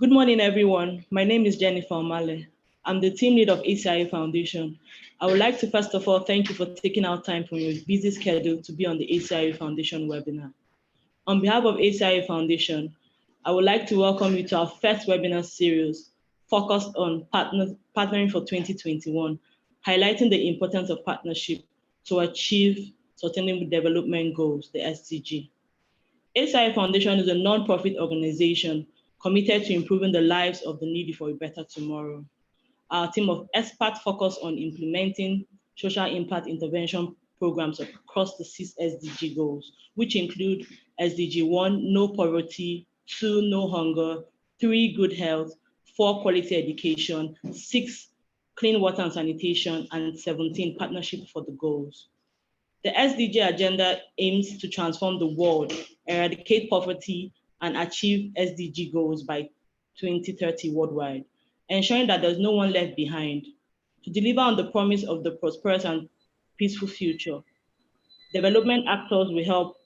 Good morning, everyone. My name is Jennifer Omale. I'm the team lead of ACIOE Foundation. I would like to first of all thank you for taking out time from your busy schedule to be on the ACIOE Foundation webinar. On behalf of ACIOE Foundation, I would like to welcome you to our first webinar series focused on partnering for 2021, highlighting the importance of partnership to achieve Sustainable Development Goals, the SDG. ACIOE Foundation is a non-profit organization committed to improving the lives of the needy for a better tomorrow. Our team of experts focus on implementing social impact intervention programs across the 6 SDG goals, which include SDG 1, no poverty, 2, no hunger, 3, good health, 4, quality education, 6, clean water and sanitation, and 17, partnership for the goals. The SDG agenda aims to transform the world, eradicate poverty, and achieve SDG goals by 2030 worldwide, ensuring that there's no one left behind. To deliver on the promise of the prosperous and peaceful future, development actors will help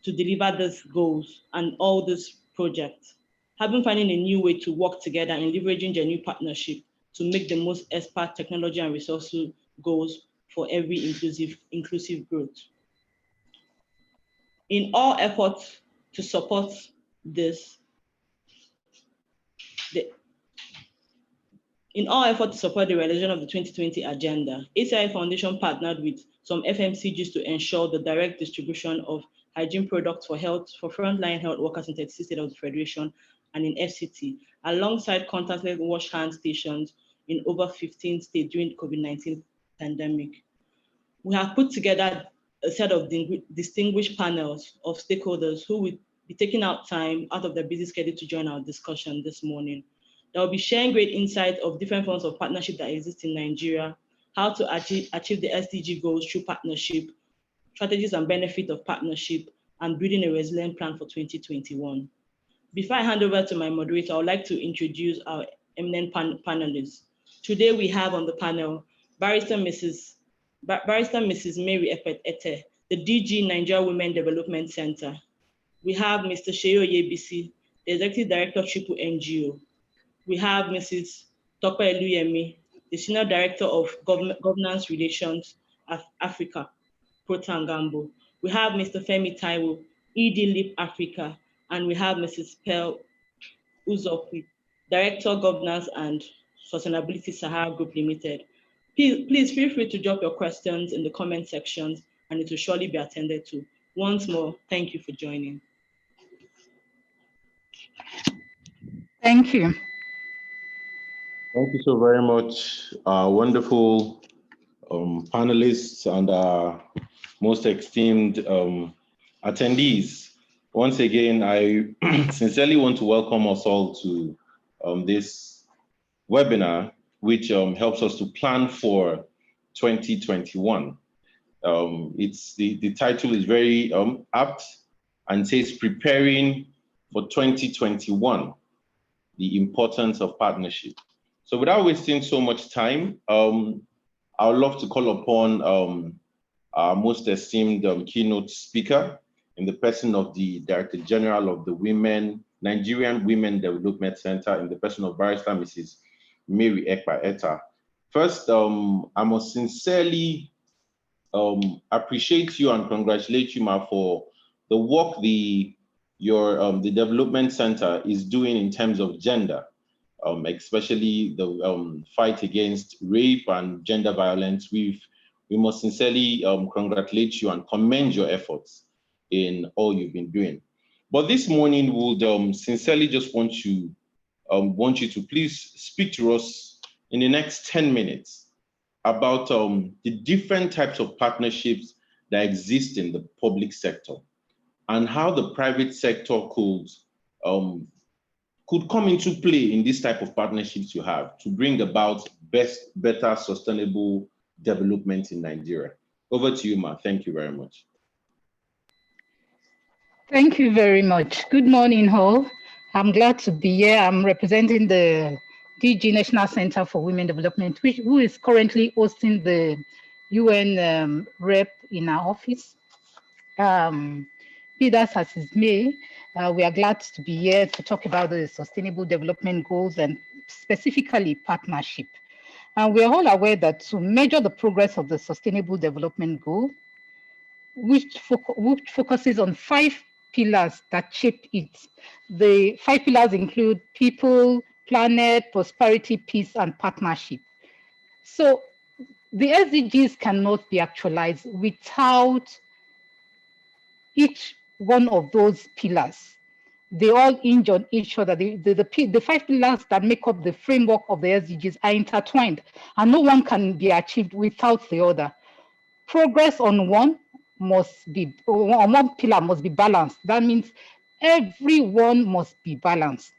to deliver these goals and all these projects, finding a new way to work together and leveraging genuine partnership to make the most expert technology and resourceful goals for every inclusive growth. In all efforts to support this, the realization of the 2020 agenda, ACIOE Foundation partnered with some FMCGs to ensure the direct distribution of hygiene products for frontline health workers in 36 states of the Federation and in FCT, alongside contactless wash hand stations in over 15 states during the COVID-19 pandemic. We have put together a set of distinguished panels of stakeholders who will be taking out time out of their busy schedule to join our discussion this morning. They will be sharing great insights of different forms of partnership that exist in Nigeria, how to achieve the SDG goals through partnership, strategies and benefits of partnership, and building a resilient plan for 2021. Before I hand over to my moderator, I would like to introduce our eminent panelists. Today we have on the panel Barrister Mrs. Mary Ekpere-Eta, the DG Nigeria Women Development Center. We have Mr. Seyi Oyebisi, the Executive Director, Triple NGO. We have Mrs. Tope Iluyemi, the Senior Director of Governance Relations of Africa, Procter & Gamble. We have Mr. Femi Taiwo, ED Leap Africa, and we have Mrs. Pearl Uzokwe, Director, Governance and Sustainability, Sahara Group Limited. Please feel free to drop your questions in the comment sections and it will surely be attended to. Once more, thank you for joining. Thank you. Thank you so very much, wonderful panelists and most esteemed attendees. Once again, I sincerely want to welcome us all to this webinar, which helps us to plan for 2021. The title is very apt and says preparing for 2021, the importance of partnership. So without wasting so much time, I would love to call upon our most esteemed keynote speaker in the person of the Director General of the Nigerian Women Development Center, in the person of Barrister Mrs. Mary Ekpere-Eta. First, I must sincerely appreciate you and congratulate you, Ma, for the work the Development Center is doing in terms of gender, especially the fight against rape and gender violence. We must sincerely congratulate you and commend your efforts in all you've been doing. But this morning, we would sincerely just want you to please speak to us in the next 10 minutes about the different types of partnerships that exist in the public sector and how the private sector could come into play in this type of partnerships you have to bring about better sustainable development in Nigeria. Over to you, Ma. Thank you very much. Thank you very much. Good morning, all. I'm glad to be here. I'm representing the DG National Center for Women Development, who is currently hosting the UN rep in our office. Be that as it may, We are glad to be here to talk about the Sustainable Development Goals and specifically partnership. And we are all aware that to measure the progress of the Sustainable Development Goal, which focuses on 5 pillars that shape it. The 5 pillars include people, planet, prosperity, peace, and partnership. So the SDGs cannot be actualized without each one of those pillars. They all hinge on each other. The 5 pillars that make up the framework of the SDGs are intertwined, and no one can be achieved without the other. Progress on one pillar must be balanced. That means everyone must be balanced.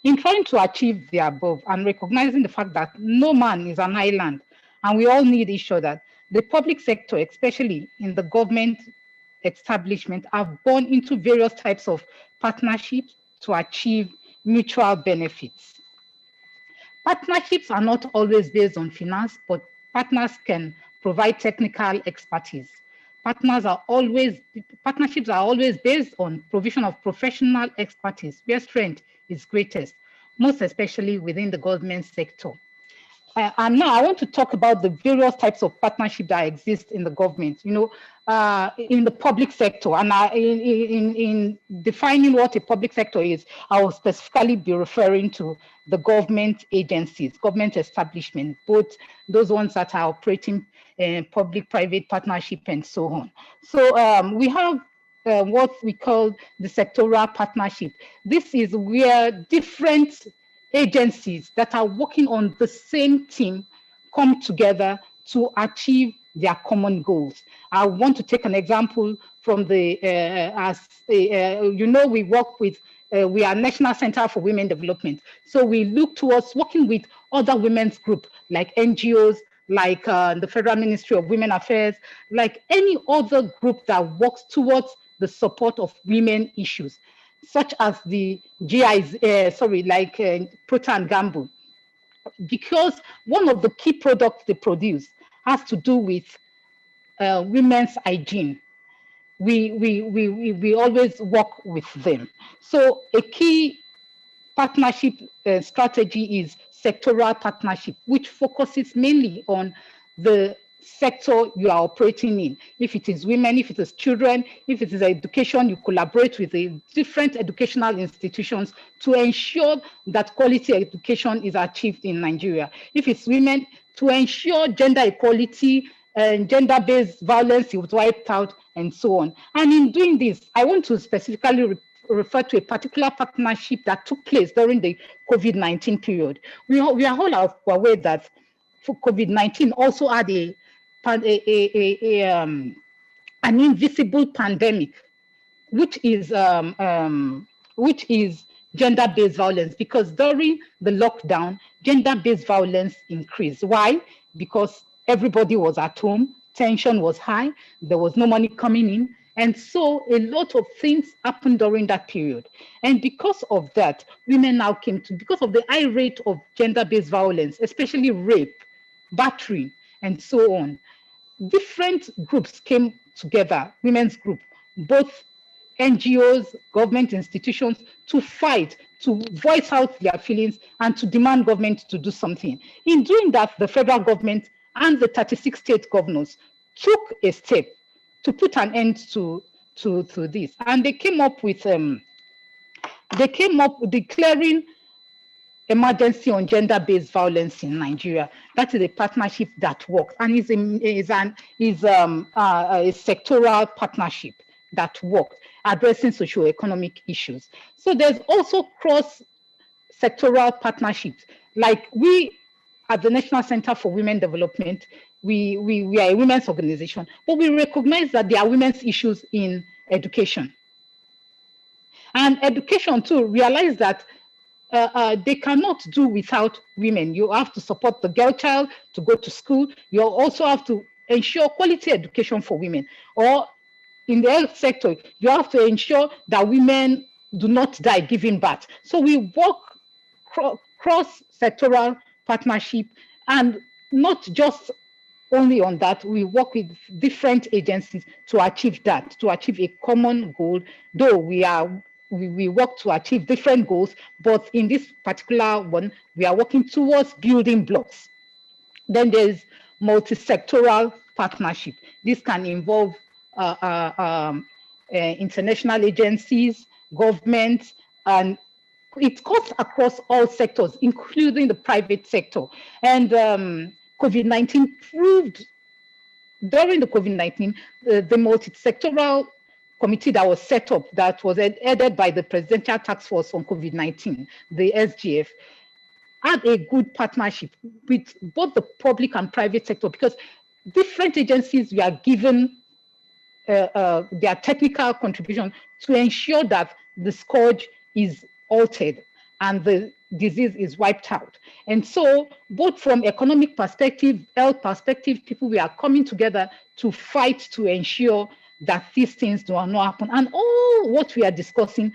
In trying to achieve the above and recognizing the fact that no man is an island and we all need each other, the public sector, especially in the government establishment, have gone into various types of partnerships to achieve mutual benefits. Partnerships are not always based on finance, but partners can provide technical expertise. Partnerships are always based on provision of professional expertise, where strength is greatest, most especially within the government sector. And now I want to talk about the various types of partnership that exist in the government, in the public sector. And in defining what a public sector is, I will specifically be referring to the government agencies, government establishment, both those ones that are operating public-private partnership and so on. So we have what we call the sectoral partnership. This is where different agencies that are working on the same team come together to achieve their common goals. I want to take an example from we work with, we are National Center for Women Development. So we look towards working with other women's groups like NGOs, like the Federal Ministry of Women Affairs, like any other group that works towards the support of women issues, such as the GIs, Procter and Gamble, because one of the key products they produce has to do with women's hygiene. We always work with them. So a key partnership strategy is sectoral partnership, which focuses mainly on the sector you are operating in. If it is women, if it is children, if it is education, you collaborate with the different educational institutions to ensure that quality education is achieved in Nigeria. If it's women, to ensure gender equality and gender-based violence is wiped out and so on. And in doing this, I want to specifically refer to a particular partnership that took place during the COVID-19 period. We are all aware that COVID-19 also had an invisible pandemic, which is gender-based violence, because during the lockdown, gender-based violence increased. Why? Because everybody was at home, tension was high, there was no money coming in, and so a lot of things happened during that period. And because of that, women now because of the high rate of gender-based violence, especially rape, battery, and so on, different groups came together, women's group, both NGOs, government institutions, to fight, to voice out their feelings and to demand government to do something. In doing that, the federal government and the 36 state governors took a step to put an end to this. And they came up declaring emergency on gender-based violence in Nigeria. That is a partnership that works, and is a sectoral partnership that works, addressing socio-economic issues. So there's also cross-sectoral partnerships. Like we at the National Center for Women Development, we are a women's organization, but we recognize that there are women's issues in education. And education too, realize that they cannot do without women. You have to support the girl child to go to school. You also have to ensure quality education for women. Or in the health sector, you have to ensure that women do not die giving birth. So we work cross-sectoral partnership, and not just only on that, we work with different agencies to achieve that, to achieve a common goal, though we work to achieve different goals, but in this particular one, we are working towards building blocks. Then there's multi-sectoral partnership. This can involve international agencies, governments, and it cuts across all sectors, including the private sector. And COVID-19 proved, during the COVID-19, the multi-sectoral committee that was set up, that was headed by the Presidential Task Force on COVID-19, the SGF, had a good partnership with both the public and private sector, because different agencies were given their technical contribution to ensure that the scourge is altered and the disease is wiped out. And so both from economic perspective, health perspective, people we are coming together to fight to ensure that these things do not happen. And all what we are discussing,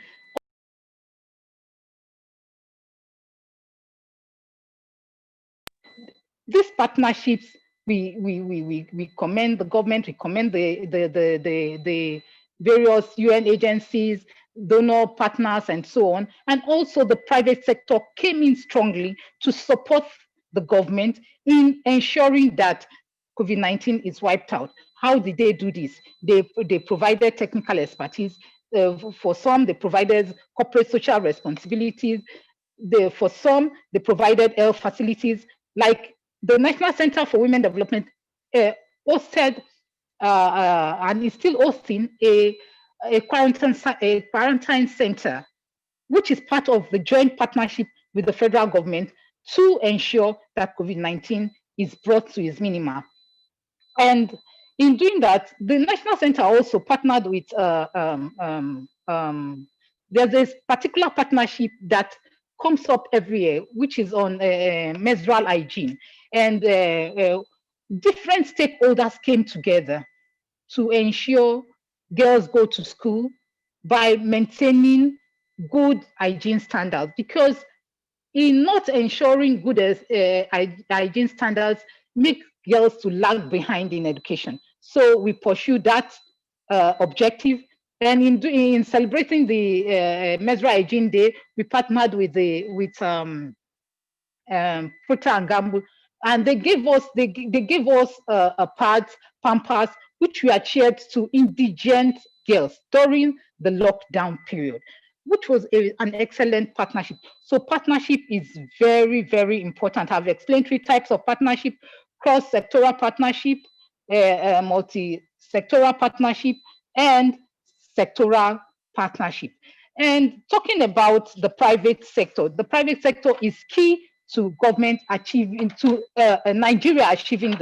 these partnerships, we commend the government, we commend the various UN agencies, donor partners, and so on. And also the private sector came in strongly to support the government in ensuring that COVID-19 is wiped out. How did they do this? They provided technical expertise. For some, they provided corporate social responsibilities. For some, they provided health facilities, like the National Center for Women Development hosted and is still hosting a quarantine center, which is part of the joint partnership with the federal government to ensure that COVID-19 is brought to its minima. And in doing that, the National Center also partnered with, there's this particular partnership that comes up every year, which is on menstrual hygiene. And different stakeholders came together to ensure girls go to school by maintaining good hygiene standards, because in not ensuring good hygiene standards, make girls to lag behind in education. So we pursue that objective. And in celebrating the Menstrual Hygiene Day, we partnered with Procter and Gamble, and they gave us pads, Pampers, which we shared to indigent girls during the lockdown period, which was an excellent partnership. So partnership is very, very important. I've explained 3 types of partnership: cross-sectoral partnership, multi-sectoral partnership, and sectoral partnership. And talking about the private sector is key to government achieving, to Nigeria achieving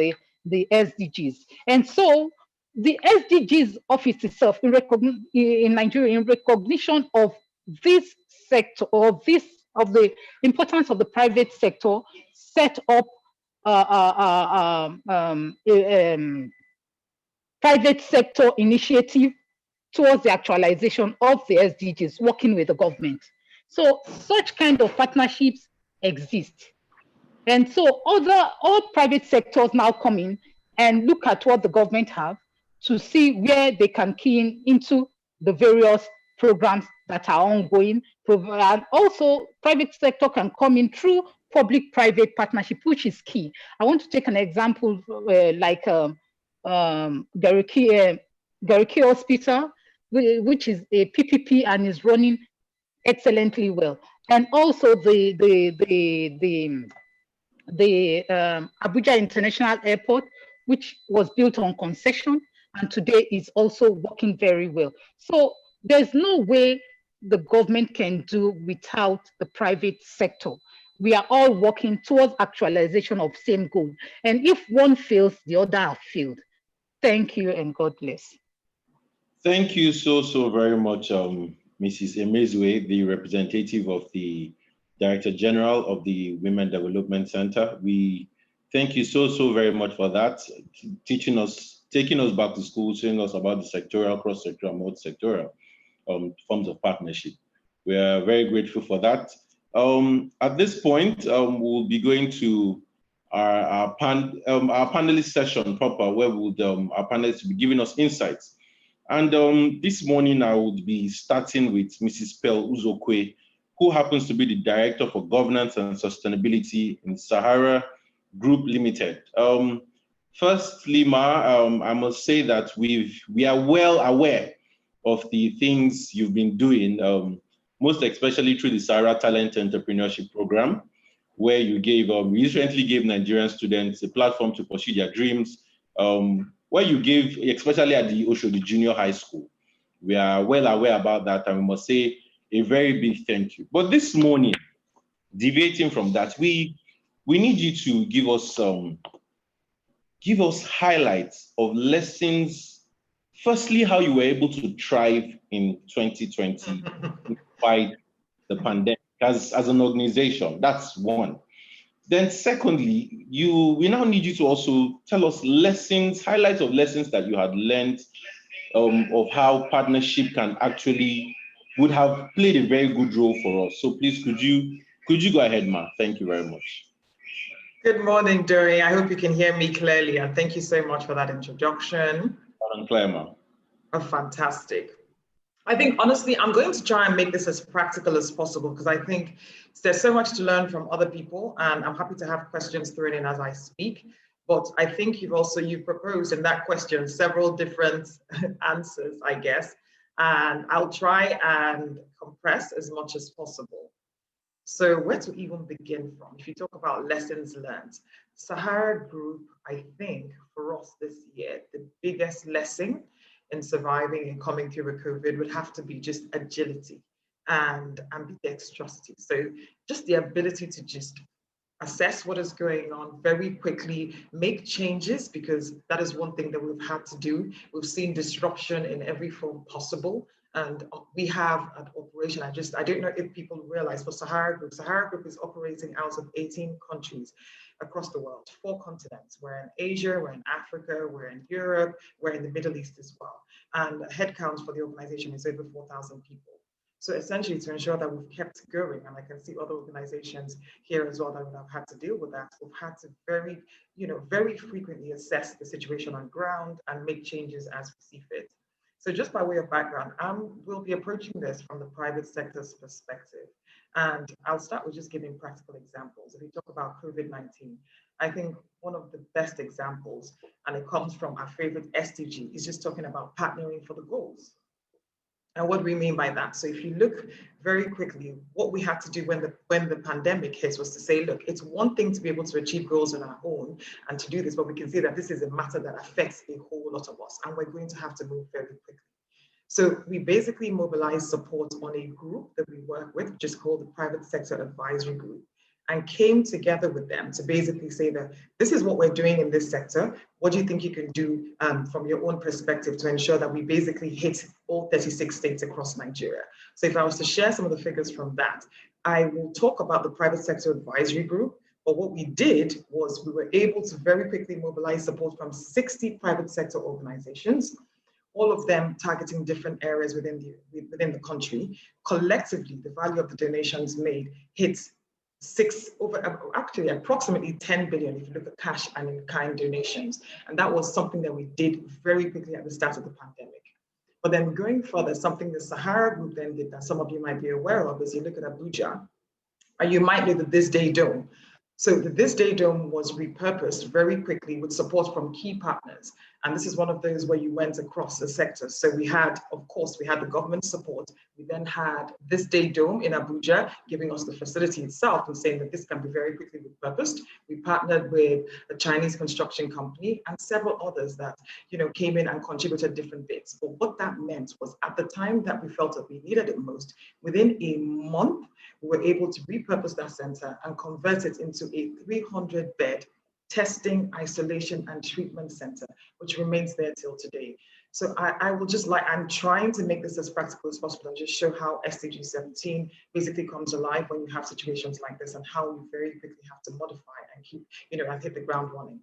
the SDGs. And so the SDGs office itself in Nigeria, in recognition of this sector, of the importance of the private sector, set up private sector initiative towards the actualization of the SDGs, working with the government. So such kind of partnerships exist. And so all private sectors now come in and look at what the government have to see where they can key in into the various programs that are ongoing. And also private sector can come in through public-private partnership, which is key. I want to take an example like Gariki Hospital, which is a PPP and is running excellently well. And also the Abuja International Airport, which was built on concession and today is also working very well. So there's no way the government can do without the private sector. We are all working towards actualization of same goal. And if one fails, the other have failed. Thank you and God bless. Thank you so very much, Mrs. Emezue, the representative of the Director General of the Women Development Center. We thank you so very much for that, taking us back to school, showing us about the sectoral, cross-sectoral, multi-sectoral forms of partnership. We are very grateful for that. At this point, we'll be going to our panelist session proper, where would our panelists be giving us insights. And this morning, I would be starting with Mrs. Pearl Uzokwe, who happens to be the Director for Governance and Sustainability in Sahara Group Limited. Firstly, I must say that we are well aware of the things you've been doing, most especially through the Sahara Talent Entrepreneurship Program, where you recently gave Nigerian students a platform to pursue their dreams, where you gave, especially at the Oshodi Junior High School. We are well aware about that, and we must say a very big thank you. But this morning, deviating from that, we need you to give us highlights of lessons. Firstly, how you were able to thrive in 2020 despite the pandemic as an organization. That's one. Then secondly, we now need you to also tell us highlights of lessons that you had learned, of how partnership would have played a very good role for us. So please, could you go ahead, Ma? Thank you very much. Good morning, Dory. I hope you can hear me clearly, and thank you so much for that introduction. Clear, Ma. Oh, fantastic. I think, honestly, I'm going to try and make this as practical as possible because I think there's so much to learn from other people, and I'm happy to have questions thrown in as I speak. But I think you've proposed in that question several different answers, I guess, and I'll try and compress as much as possible. So where to even begin from? If you talk about lessons learned, Sahara Group, I think for us this year, the biggest lesson in surviving and coming through with COVID would have to be just agility and ambidextrosity. So just the ability to just assess what is going on very quickly, make changes, because that is one thing that we've had to do. We've seen disruption in every form possible. And we have an operation, I don't know if people realize, for Sahara Group is operating out of 18 countries across the world, 4 continents. We're in Asia, we're in Africa, we're in Europe, we're in the Middle East as well. And the headcount for the organization is over 4,000 people. So essentially, to ensure that we've kept going, and I can see other organizations here as well that would have had to deal with that, we've had to very frequently assess the situation on ground and make changes as we see fit. So just by way of background, we'll be approaching this from the private sector's perspective. And I'll start with just giving practical examples. If we talk about COVID-19, I think one of the best examples, and it comes from our favorite SDG, is just talking about partnering for the goals. And what do we mean by that? So if you look very quickly, what we had to do when the pandemic hit was to say, look, it's one thing to be able to achieve goals on our own and to do this, but we can see that this is a matter that affects a whole lot of us, and we're going to have to move very quickly. So we basically mobilized support on a group that we work with, which is called the Private Sector Advisory Group, and came together with them to basically say that this is what we're doing in this sector. What do you think you can do from your own perspective to ensure that we basically hit all 36 states across Nigeria? So if I was to share some of the figures from that, I will talk about the Private Sector Advisory Group. But what we did was we were able to very quickly mobilize support from 60 private sector organizations, all of them targeting different areas within the country. Collectively, the value of the donations made hits approximately 10 billion if you look at cash and in-kind donations. And that was something that we did very quickly at the start of the pandemic. But then going further, something the Sahara Group then did that some of you might be aware of is you look at Abuja, and you might know the This Day Dome. So the This Day Dome was repurposed very quickly with support from key partners. And this is one of those where you went across the sector. So we had, of course, the government support. We then had This Day Dome in Abuja, giving us the facility itself and saying that this can be very quickly repurposed. We partnered with a Chinese construction company and several others that came in and contributed different bits. But what that meant was at the time that we felt that we needed it most, within a month, we were able to repurpose that center and convert it into a 300-bed testing, isolation, and treatment center, which remains there till today. So I'm trying to make this as practical as possible and just show how SDG 17 basically comes alive when you have situations like this and how you very quickly have to modify and keep, and hit the ground running.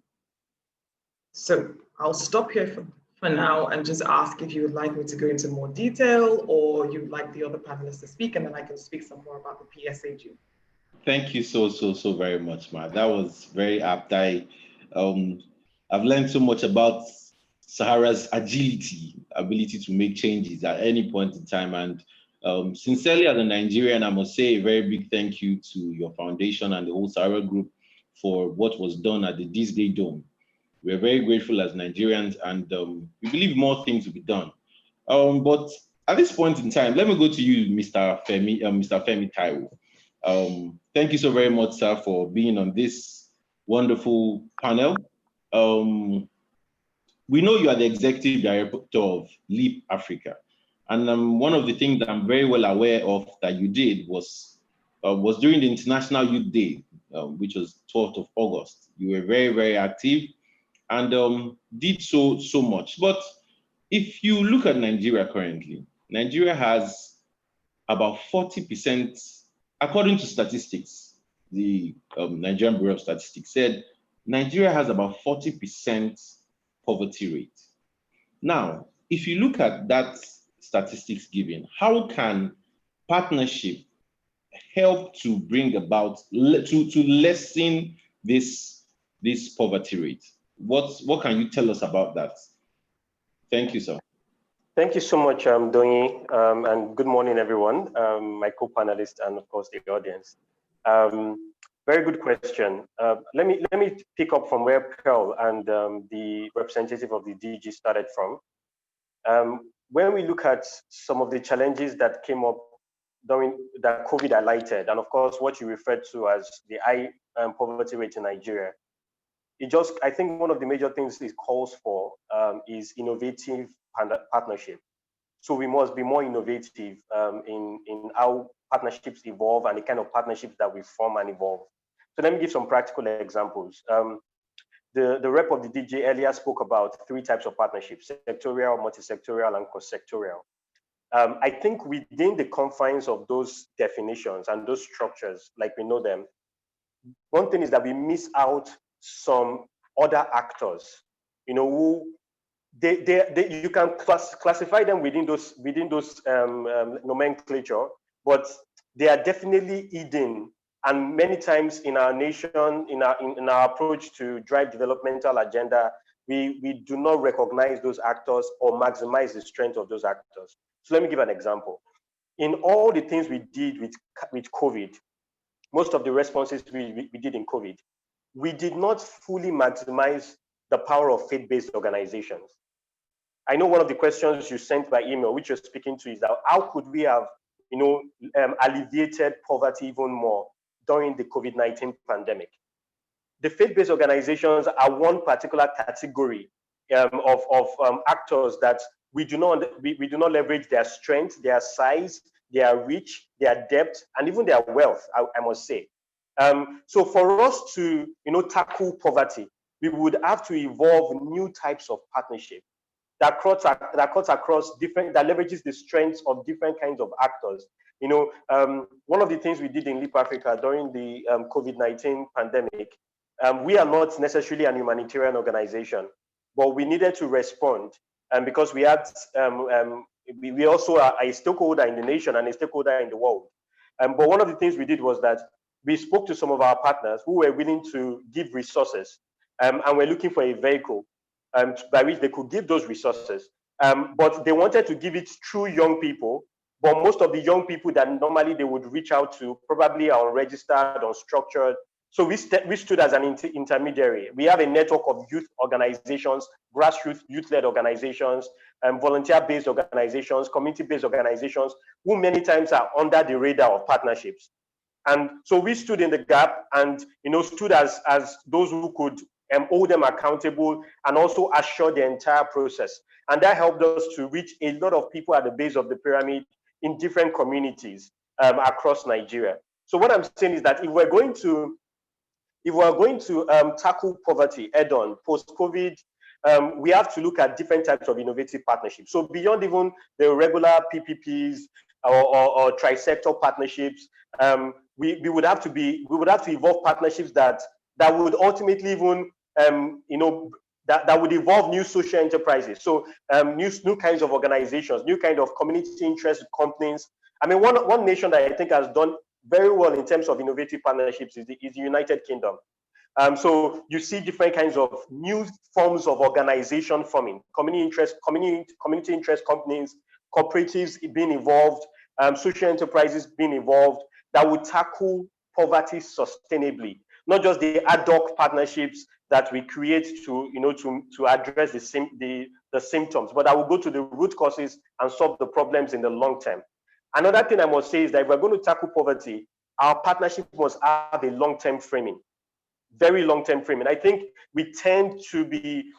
So I'll stop here for now and just ask if you would like me to go into more detail or you'd like the other panelists to speak, and then I can speak some more about the PSAG. Thank you so very much, Matt. That was very apt. I've learned so much about Sahara's ability to make changes at any point in time. And sincerely, as a Nigerian, I must say a very big thank you to your foundation and the whole Sahara group for what was done at the This Day Dome. We're very grateful as Nigerians, and we believe more things will be done. But at this point in time, let me go to you, Mr. Femi Taiwo. Thank you so very much, sir, for being on this wonderful panel. We know you are the executive director of Leap Africa, and one of the things that I'm very well aware of that you did was during the International Youth Day, which was 12th of August. You were very, very active and did so much. But if you look at Nigeria currently, Nigeria has about 40%, according to statistics, the Nigerian Bureau of Statistics said Nigeria has about 40% poverty rate. Now, if you look at that statistics given, how can partnership help to bring about, to lessen this poverty rate? What can you tell us about that? Thank you, sir. Thank you so much, Donyi, and good morning, everyone, my co-panelists, and of course the audience. Very good question. Let me pick up from where Pearl and the representative of the DG started from. When we look at some of the challenges that came up during that COVID highlighted, and of course what you referred to as the high poverty rate in Nigeria, I think one of the major things it calls for is innovative partnership. So we must be more innovative in how partnerships evolve and the kind of partnerships that we form and evolve. So let me give some practical examples. The rep of the DJ earlier spoke about 3 types of partnerships: sectorial, multi-sectorial, and cross-sectorial. I think within the confines of those definitions and those structures, like we know them, one thing is that we miss out some other actors, who you can classify them within those nomenclature, but they are definitely hidden. And many times in our nation, in our approach to drive developmental agenda, we do not recognize those actors or maximize the strength of those actors. So let me give an example. In all the things we did with COVID, most of the responses we did in COVID, we did not fully maximize the power of faith-based organizations. I know one of the questions you sent by email, which you're speaking to, is that how could we have, alleviated poverty even more during the COVID-19 pandemic? The faith-based organizations are one particular category of actors that we do not leverage their strength, their size, their reach, their depth, and even their wealth, I must say. So for us to tackle poverty, we would have to evolve new types of partnership that cuts across that leverages the strengths of different kinds of actors. One of the things we did in Leap Africa during the COVID-19 pandemic, we are not necessarily an humanitarian organization, but we needed to respond, because we had we also are a stakeholder in the nation and a stakeholder in the world. But one of the things we did was that we spoke to some of our partners who were willing to give resources, and we're looking for a vehicle by which they could give those resources. But they wanted to give it through young people, but most of the young people that normally they would reach out to probably are unregistered, unstructured. So we stood as an intermediary. We have a network of youth organizations, grassroots youth-led organizations, volunteer-based organizations, community-based organizations, who many times are under the radar of partnerships. And so we stood in the gap and stood as those who could hold them accountable and also assure the entire process. And that helped us to reach a lot of people at the base of the pyramid in different communities across Nigeria. So what I'm saying is that if we're going to tackle poverty head-on post-COVID, we have to look at different types of innovative partnerships. So beyond even the regular PPPs or tri-sector partnerships, we would have to evolve partnerships that would ultimately even that would evolve new social enterprises. So new kinds of organizations, new kind of community interest companies. I mean, one nation that I think has done very well in terms of innovative partnerships is the United Kingdom. So you see different kinds of new forms of organization forming, community interest companies, cooperatives being involved, social enterprises being involved that will tackle poverty sustainably, not just the ad hoc partnerships that we create to address the symptoms, but that will go to the root causes and solve the problems in the long term. Another thing I must say is that if we're going to tackle poverty, our partnership must have a long-term framing. Very long-term framing. I think we tend to be,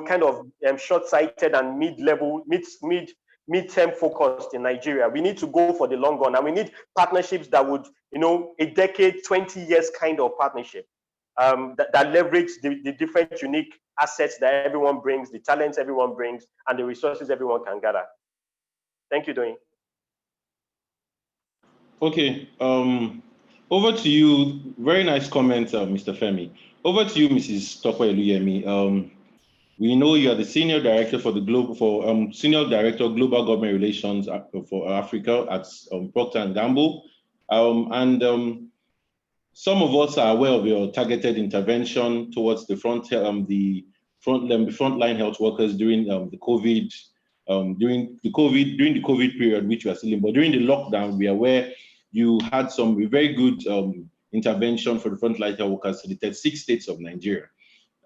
kind of short-sighted and mid-term focused in Nigeria. We need to go for the long run, and we need partnerships that would, a decade, 20 years kind of partnership that leverage the different unique assets that everyone brings, the talents everyone brings, and the resources everyone can gather. Thank you, Doyin. Okay. Over to you. Very nice comment, Mr. Femi. Over to you, Mrs. Tope Iluyemi. We know you are the senior director for the senior director of global government relations for Africa at Procter & Gamble, some of us are aware of your targeted intervention towards the frontline health workers during the COVID period, which we are still in. But during the lockdown, we are aware you had some very good intervention for the frontline health workers to the 36 states of Nigeria.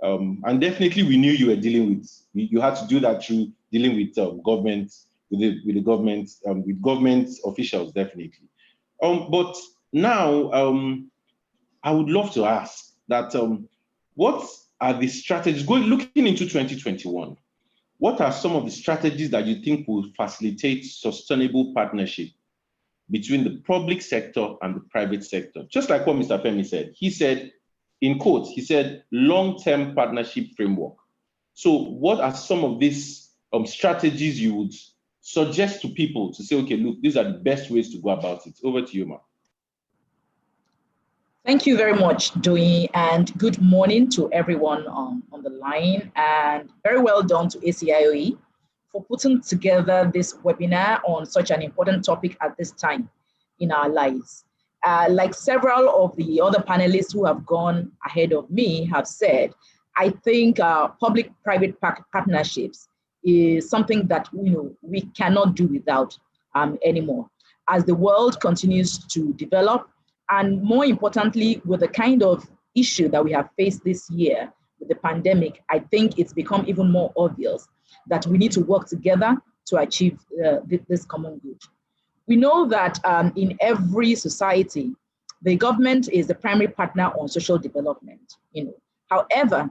And definitely we knew you were dealing with, you had to do that through dealing with government, with government officials, definitely. But now I would love to ask that what are the strategies, looking into 2021, what are some of the strategies that you think will facilitate sustainable partnership between the public sector and the private sector? Just like what Mr. Femi said, he said, in quotes, he said, long-term partnership framework. So what are some of these strategies you would suggest to people to say, okay, look, these are the best ways to go about it? Over to you, Ma. Thank you very much, Doyin, and good morning to everyone on the line, and very well done to ACIOE for putting together this webinar on such an important topic at this time in our lives. Like several of the other panelists who have gone ahead of me have said, I think public-private partnerships is something that we cannot do without anymore. As the world continues to develop, and more importantly, with the kind of issue that we have faced this year with the pandemic, I think it's become even more obvious that we need to work together to achieve this common good. We know that in every society, the government is the primary partner on social development. However,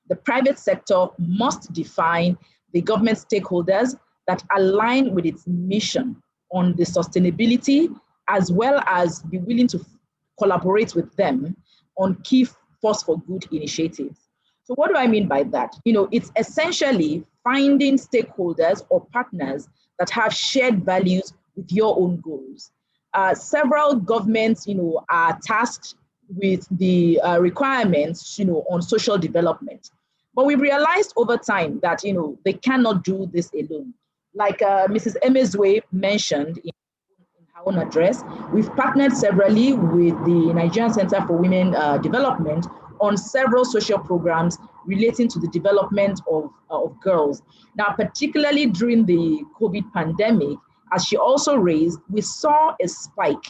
the private sector must define the government stakeholders that align with its mission on the sustainability, as well as be willing to collaborate with them on key force for good initiatives. So what do I mean by that? It's essentially finding stakeholders or partners that have shared values with your own goals. Several governments, are tasked with the requirements, on social development. But we realized over time that, they cannot do this alone. Like Mrs. Emezue mentioned in her own address, we've partnered severally with the Nigerian Center for Women Development on several social programs relating to the development of girls. Now, particularly during the COVID pandemic, as she also raised, we saw a spike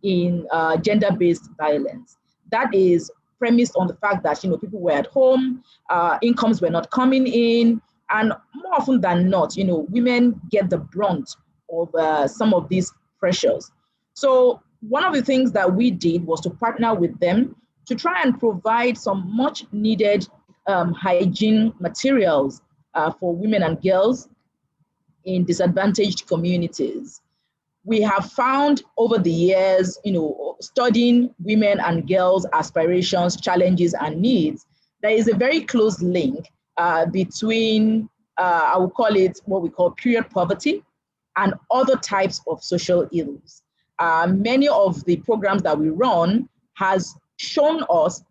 in gender-based violence. That is premised on the fact that people were at home, incomes were not coming in, and more often than not, women get the brunt of some of these pressures. So one of the things that we did was to partner with them to try and provide some much needed hygiene materials for women and girls in disadvantaged communities. We have found over the years, studying women and girls' aspirations, challenges, and needs, there is a very close link between, I would call it what we call period poverty and other types of social ills. Many of the programs that we run has shown us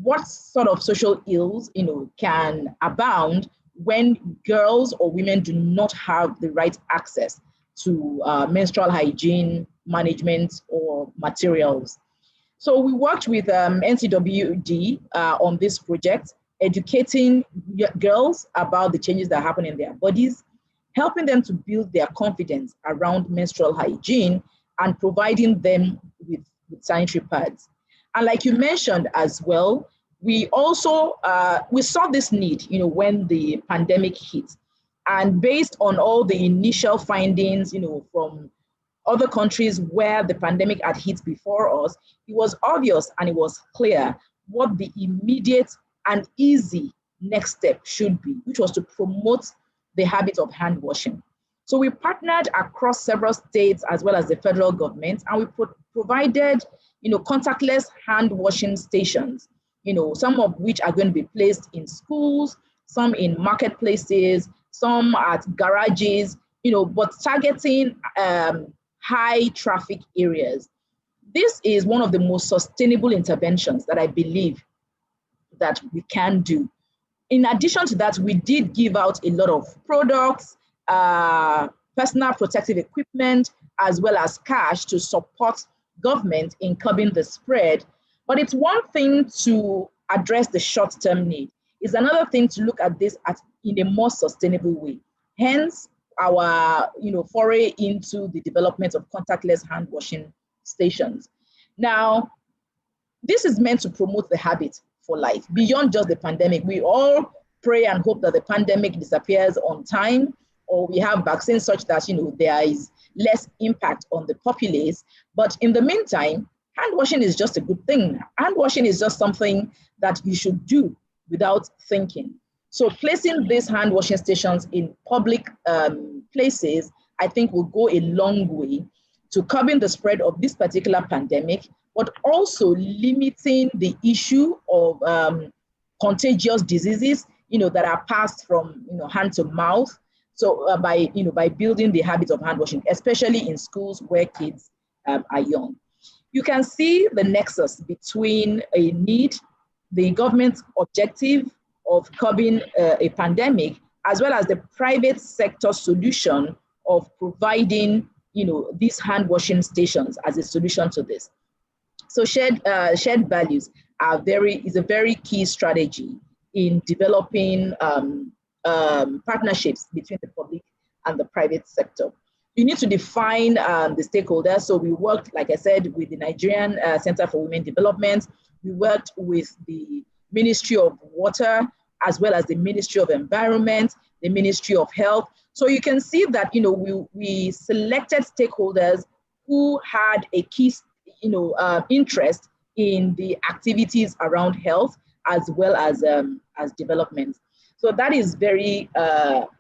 what sort of social ills, can abound when girls or women do not have the right access to menstrual hygiene management or materials. So we worked with NCWD on this project, educating girls about the changes that happen in their bodies, helping them to build their confidence around menstrual hygiene, and providing them with sanitary pads. And like you mentioned as well, we also, we saw this need, when the pandemic hit. And based on all the initial findings, from other countries where the pandemic had hit before us, it was obvious and it was clear what the immediate and easy next step should be, which was to promote the habit of hand washing. So we partnered across several states as well as the federal government, and we provided, contactless hand washing stations, some of which are going to be placed in schools, some in marketplaces, some at garages, but targeting high traffic areas. This is one of the most sustainable interventions that I believe that we can do. In addition to that, we did give out a lot of products, personal protective equipment, as well as cash to support government in curbing the spread. But it's one thing to address the short-term need. It's another thing to look at this in a more sustainable way. Hence, our foray into the development of contactless hand washing stations. Now, this is meant to promote the habit for life beyond just the pandemic. We all pray and hope that the pandemic disappears on time, or we have vaccines such that there is less impact on the populace. But in the meantime, hand washing is just a good thing. Hand washing is just something that you should do without thinking. So placing these hand washing stations in public places, I think will go a long way to curbing the spread of this particular pandemic, but also limiting the issue of contagious diseases, that are passed from hand to mouth. So by building the habit of hand washing, especially in schools where kids are young. You can see the nexus between a need, the government's objective of curbing a pandemic, as well as the private sector solution of providing, these hand washing stations as a solution to this. So shared values is a very key strategy in developing partnerships between the public and the private sector. You need to define the stakeholders. So we worked, like I said, with the Nigerian Center for Women Development. We worked with the Ministry of Water, as well as the Ministry of Environment, the Ministry of Health. So you can see that we selected stakeholders who had a key interest in the activities around health as well as development. So that is very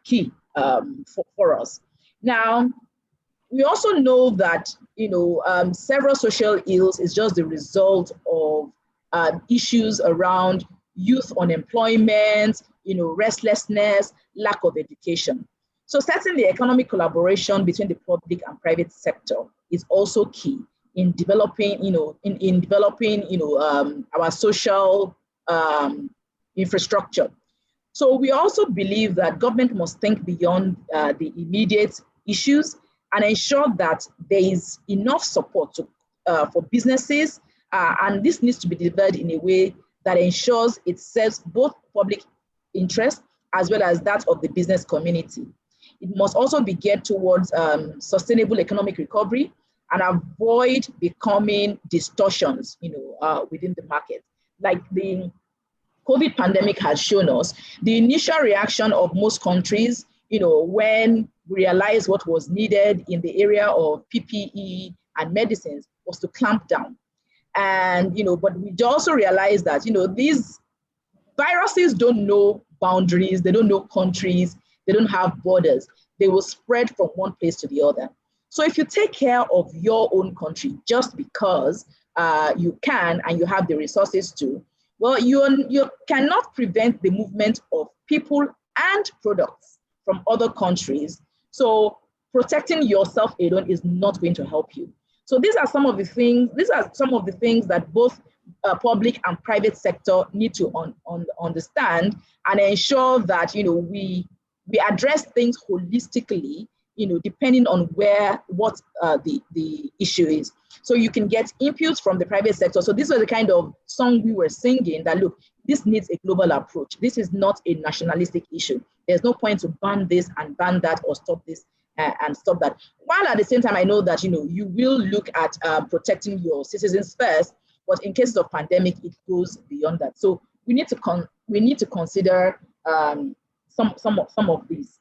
key for us. Now, we also know that several social ills is just the result of issues around youth unemployment, restlessness, lack of education. So certainly economic collaboration between the public and private sector is also key in developing, our social infrastructure. So we also believe that government must think beyond the immediate issues and ensure that there is enough support for businesses, and this needs to be delivered in a way that ensures it serves both public interest as well as that of the business community. It must also be geared towards sustainable economic recovery and avoid becoming distortions, within the market. Like the COVID pandemic has shown us, the initial reaction of most countries, when we realized what was needed in the area of PPE and medicines was to clamp down. And, but we also realized that, these viruses don't know boundaries, they don't know countries, they don't have borders. They will spread from one place to the other. So if you take care of your own country just because you can and you have the resources to, well, you cannot prevent the movement of people and products from other countries. So protecting yourself alone is not going to help you. So these are some of the things that both public and private sector need to understand and ensure that we address things holistically, depending on what the issue is. So you can get inputs from the private sector. So this was the kind of song we were singing that, look, this needs a global approach. This is not a nationalistic issue. There's no point to ban this and ban that or stop this and stop that. While at the same time, I know that, you will look at protecting your citizens first, but in cases of pandemic, it goes beyond that. So we need to consider some of these.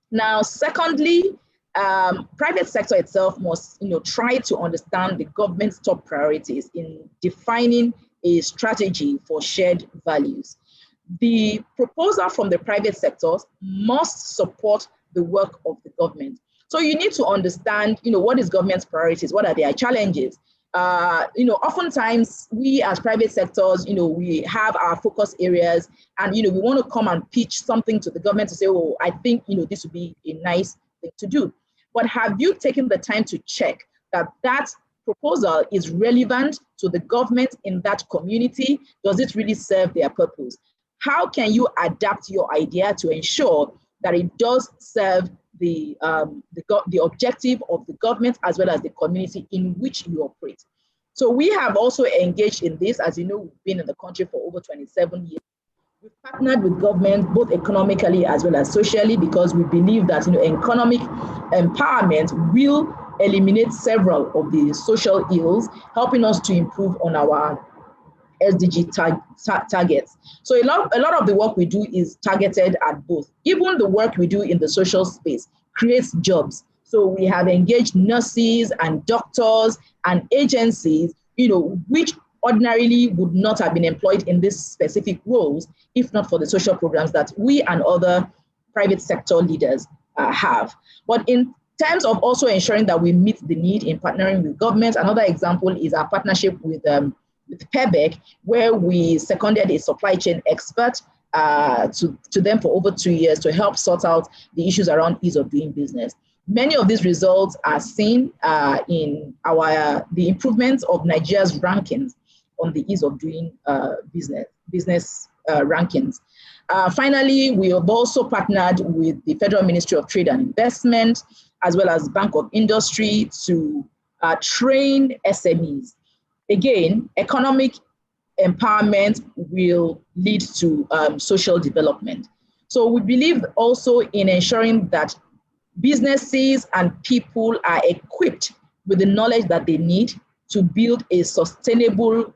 Now, secondly, private sector itself must, try to understand the government's top priorities in defining a strategy for shared values. The proposal from the private sectors must support the work of the government. So you need to understand, what is government's priorities? What are their challenges? Oftentimes we as private sectors, we have our focus areas and, we want to come and pitch something to the government to say, oh, I think, this would be a nice thing to do. But have you taken the time to check that proposal is relevant to the government in that community? Does it really serve their purpose? How can you adapt your idea to ensure that it does serve the objective of the government as well as the community in which you operate? So we have also engaged in this. As you know, we've been in the country for over 27 years. We've partnered with government both economically as well as socially because we believe that economic empowerment will eliminate several of the social ills, helping us to improve on our SDG targets. So a lot of the work we do is targeted at both. Even the work we do in the social space creates jobs. So we have engaged nurses and doctors and agencies, which ordinarily would not have been employed in these specific roles if not for the social programs that we and other private sector leaders have. But in terms of also ensuring that we meet the need in partnering with government, another example is our partnership with PEBEC, where we seconded a supply chain expert to them for over 2 years to help sort out the issues around ease of doing business. Many of these results are seen in the improvements of Nigeria's rankings on the ease of doing business rankings. Finally, we have also partnered with the Federal Ministry of Trade and Investment, as well as Bank of Industry to train SMEs. Again, economic empowerment will lead to social development. So we believe also in ensuring that businesses and people are equipped with the knowledge that they need to build a sustainable,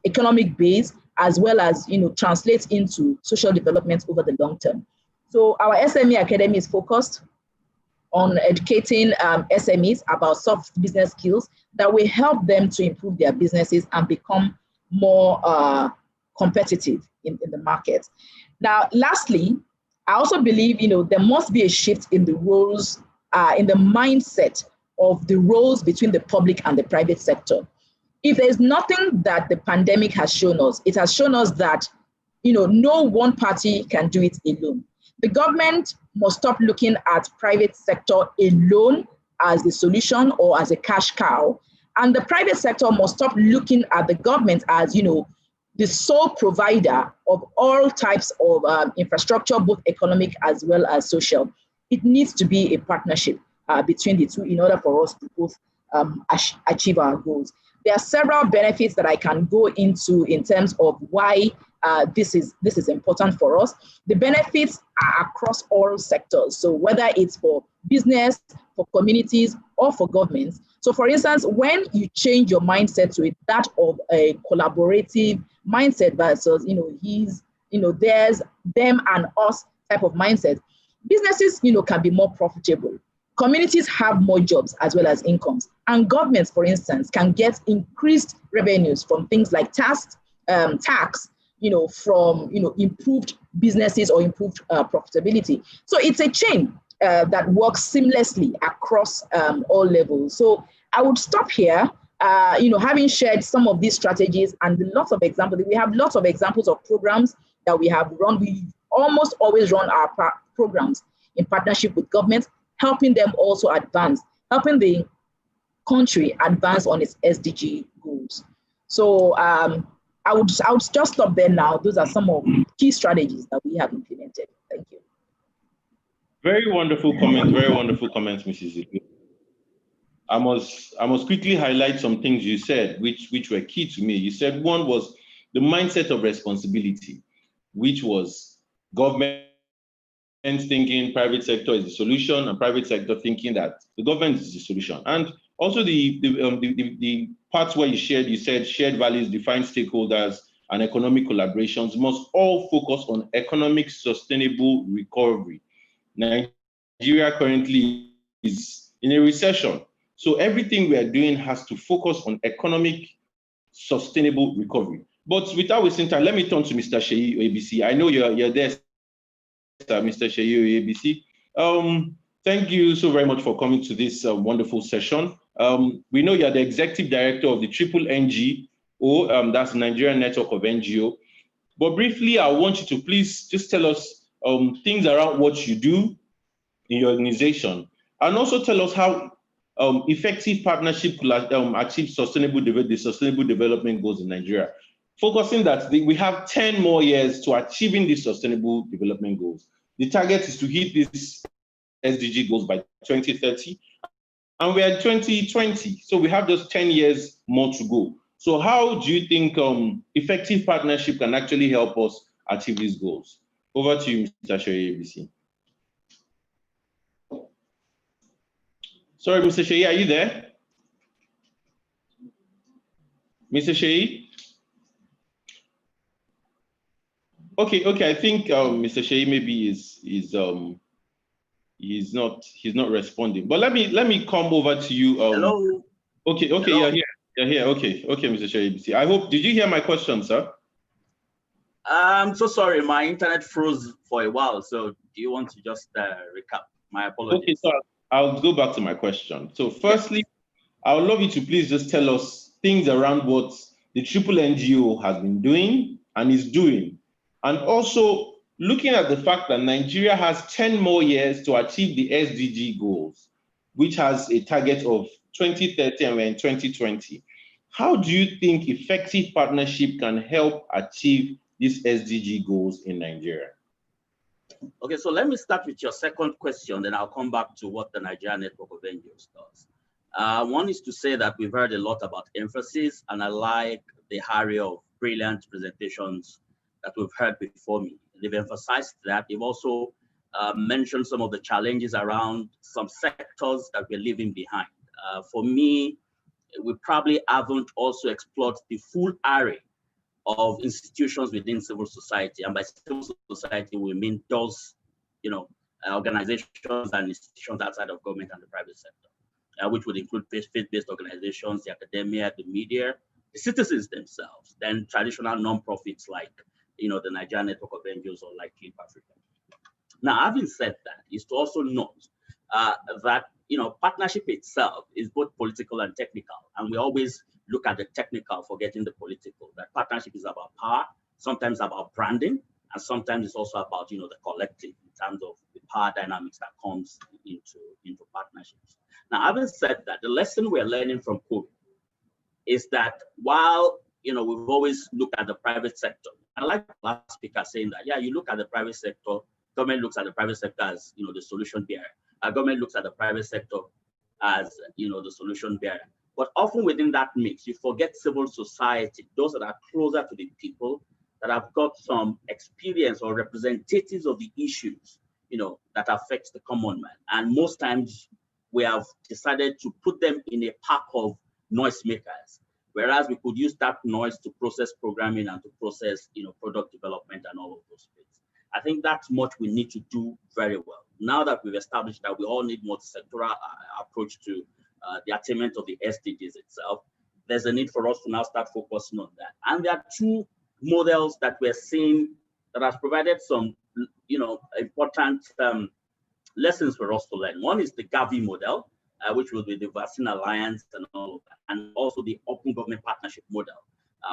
economic base, as well as, translate into social development over the long term. So our SME Academy is focused on educating SMEs about soft business skills that will help them to improve their businesses and become more competitive in the market. Now, lastly, I also believe, there must be a shift in the roles, in the mindset of the roles between the public and the private sector. If there's nothing that the pandemic has shown us, it has shown us that, no one party can do it alone. The government must stop looking at private sector alone as the solution or as a cash cow. And the private sector must stop looking at the government as, the sole provider of all types of infrastructure, both economic as well as social. It needs to be a partnership between the two in order for us to both achieve our goals. There are several benefits that I can go into in terms of why this is important for us. The benefits are across all sectors. So whether it's for business, for communities, or for governments. So for instance, when you change your mindset to that of a collaborative mindset versus, there's them and us type of mindset, businesses, can be more profitable. Communities have more jobs as well as incomes. And governments, for instance, can get increased revenues from things like tax, from improved businesses or improved profitability. So it's a chain that works seamlessly across all levels. So I would stop here, having shared some of these strategies and lots of examples. We have lots of examples of programs that we have run. We almost always run our programs in partnership with government, helping them also advance, helping the country advance on its SDG goals. So I would just stop there now. Those are some of the key strategies that we have implemented. Thank you. Very wonderful comment. Very wonderful comments, Mrs. Ibu. I must quickly highlight some things you said, which were key to me. You said one was the mindset of responsibility, which was government thinking private sector is the solution, and private sector thinking that the government is the solution. And also the parts where you said shared values, defined stakeholders, and economic collaborations must all focus on economic sustainable recovery. Nigeria currently is in a recession, so everything we are doing has to focus on economic sustainable recovery. But without wasting time, let me turn to Mr. Seyi Oyebisi. I know you're there, Mr. Seyi Oyebisi. Thank you so very much for coming to this wonderful session. We know you're the executive director of the Triple NGO, that's Nigerian Network of NGO. But briefly, I want you to please just tell us things around what you do in your organization, and also tell us how effective partnership could achieve sustainable development goals in Nigeria. Focusing that we have 10 more years to achieving these sustainable development goals. The target is to hit these SDG goals by 2030, and we're at 2020, so we have just 10 years more to go. So how do you think effective partnership can actually help us achieve these goals? Over to you, Mr. Seyi Oyebisi. Sorry, Mr. Seyi, are you there? Mr. Seyi? Okay, I think Mr. Seyi maybe he's not responding. But let me come over to you. Hello. Okay, Hello. you're here. Okay, Mr. Seyi. I hope, did you hear my question, sir? I'm so sorry, my internet froze for a while. So do you want to just recap? My apologies. Okay, so I'll go back to my question. So firstly, yes, I would love you to please just tell us things around what the Triple NGO has been doing and is doing. And also looking at the fact that Nigeria has 10 more years to achieve the SDG goals, which has a target of 2030 and we're in 2020. How do you think effective partnership can help achieve these SDG goals in Nigeria? Okay, so let me start with your second question, then I'll come back to what the Nigerian Network of NGOs does. One is to say that we've heard a lot about emphasis, and I like the array of brilliant presentations that we've heard before me. They've emphasized that. They've also mentioned some of the challenges around some sectors that we're leaving behind. For me, we probably haven't also explored the full array of institutions within civil society, and by civil society we mean those, organizations and institutions outside of government and the private sector, which would include faith-based organizations, the academia, the media, the citizens themselves, then traditional non-profits like, the Nigerian Network of NGOs or like Keep Africa. Now, having said that, is to also note that partnership itself is both political and technical, and we always look at the technical, forgetting the political. That partnership is about power, sometimes about branding, and sometimes it's also about the collective in terms of the power dynamics that comes into partnerships. Now, having said that, the lesson we're learning from COVID is that while we've always looked at the private sector, I like the last speaker saying that, yeah, you look at the private sector, government looks at the private sector as the solution bearer. Government looks at the private sector as the solution bearer. But often within that mix, you forget civil society, those that are closer to the people, that have got some experience or representatives of the issues, that affects the common man. And most times we have decided to put them in a pack of noisemakers, whereas we could use that noise to process programming and to process, product development and all of those things. I think that's much we need to do very well. Now that we've established that we all need multi-sectoral approach to the attainment of the SDGs itself, there's a need for us to now start focusing on that. And there are two models that we're seeing that has provided some, important lessons for us to learn. One is the Gavi model, which will be the Vaccine Alliance and all of that, and also the Open Government Partnership model,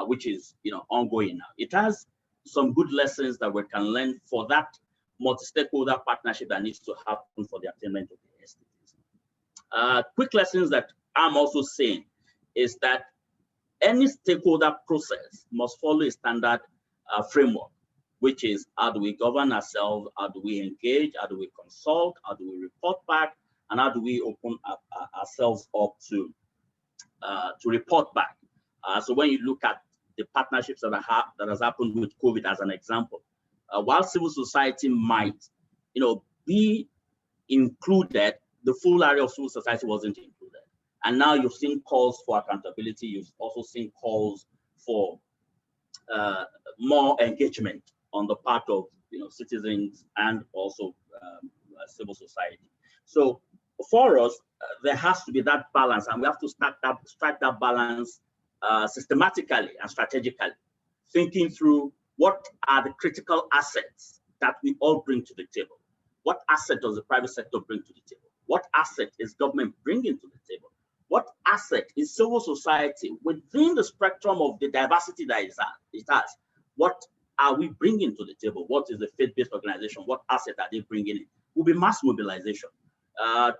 which is, ongoing now. It has some good lessons that we can learn for that multi-stakeholder partnership that needs to happen for the attainment of the SDGs. Quick lessons that I'm also saying is that any stakeholder process must follow a standard framework. which is how do we govern ourselves, how do we engage, how do we consult, how do we report back, and how do we open up, ourselves up to report back. So when you look at the partnerships that has happened with COVID as an example, while civil society might, be included, the full area of civil society wasn't included. And now you've seen calls for accountability. You've also seen calls for more engagement on the part of citizens and also civil society. So for us, there has to be that balance, and we have to strike that balance systematically and strategically, thinking through what are the critical assets that we all bring to the table. What asset does the private sector bring to the table? What asset is government bringing to the table? What asset is civil society within the spectrum of the diversity that it has? What are we bringing to the table? What is the faith-based organization? What asset are they bringing in? Will be mass mobilization.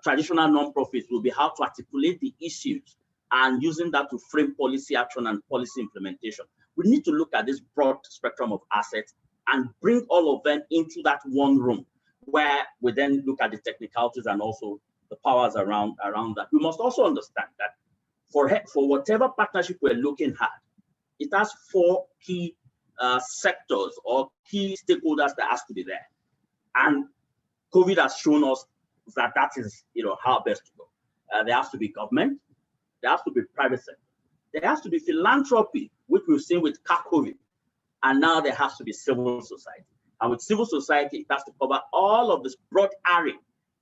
Traditional nonprofits will be how to articulate the issues and using that to frame policy action and policy implementation. We need to look at this broad spectrum of assets and bring all of them into that one room, where we then look at the technicalities and also the powers around that. We must also understand that for whatever partnership we're looking at, it has 4 key sectors or key stakeholders that has to be there. And COVID has shown us that is how best to go. There has to be government, there has to be private sector, there has to be philanthropy, which we've seen with COVID, and now there has to be civil society. And with civil society, it has to cover all of this broad array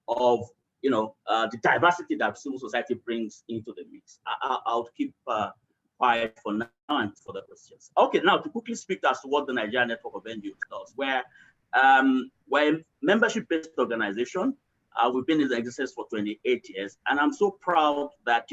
of the diversity that civil society brings into the mix. I'll keep quiet for now and for the questions. Okay, now to quickly speak as to what the Nigerian Network of NGOs does, where we're a membership-based organization. We've been in existence for 28 years, and I'm so proud that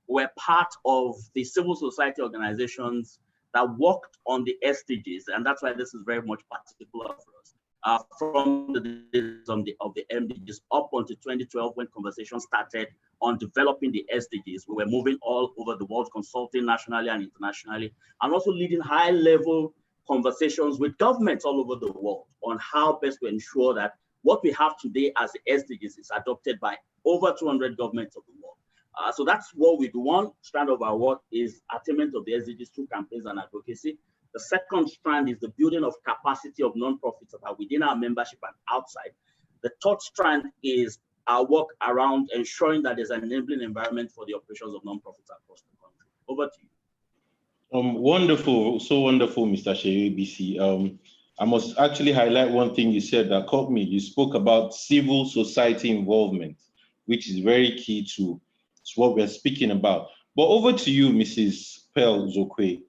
we're part of the civil society organizations that worked on the SDGs, and that's why this is very much particular for us. From the days of the MDGs up until 2012, when conversations started on developing the SDGs, we were moving all over the world, consulting nationally and internationally, and also leading high-level conversations with governments all over the world on how best to ensure that what we have today as the SDGs is adopted by over 200 governments of the world. So that's what we do. One strand of our work is attainment of the SDGs through campaigns and advocacy. The second strand is the building of capacity of nonprofits that are within our membership and outside. The third strand is our work around ensuring that there's an enabling environment for the operations of nonprofits across the country. Over to you. Wonderful, so wonderful, Mr. Seyi Oyebisi. I must actually highlight one thing you said that caught me. You spoke about civil society involvement, which is very key to what we're speaking about. But over to you, Mrs. Pearl Uzokwe.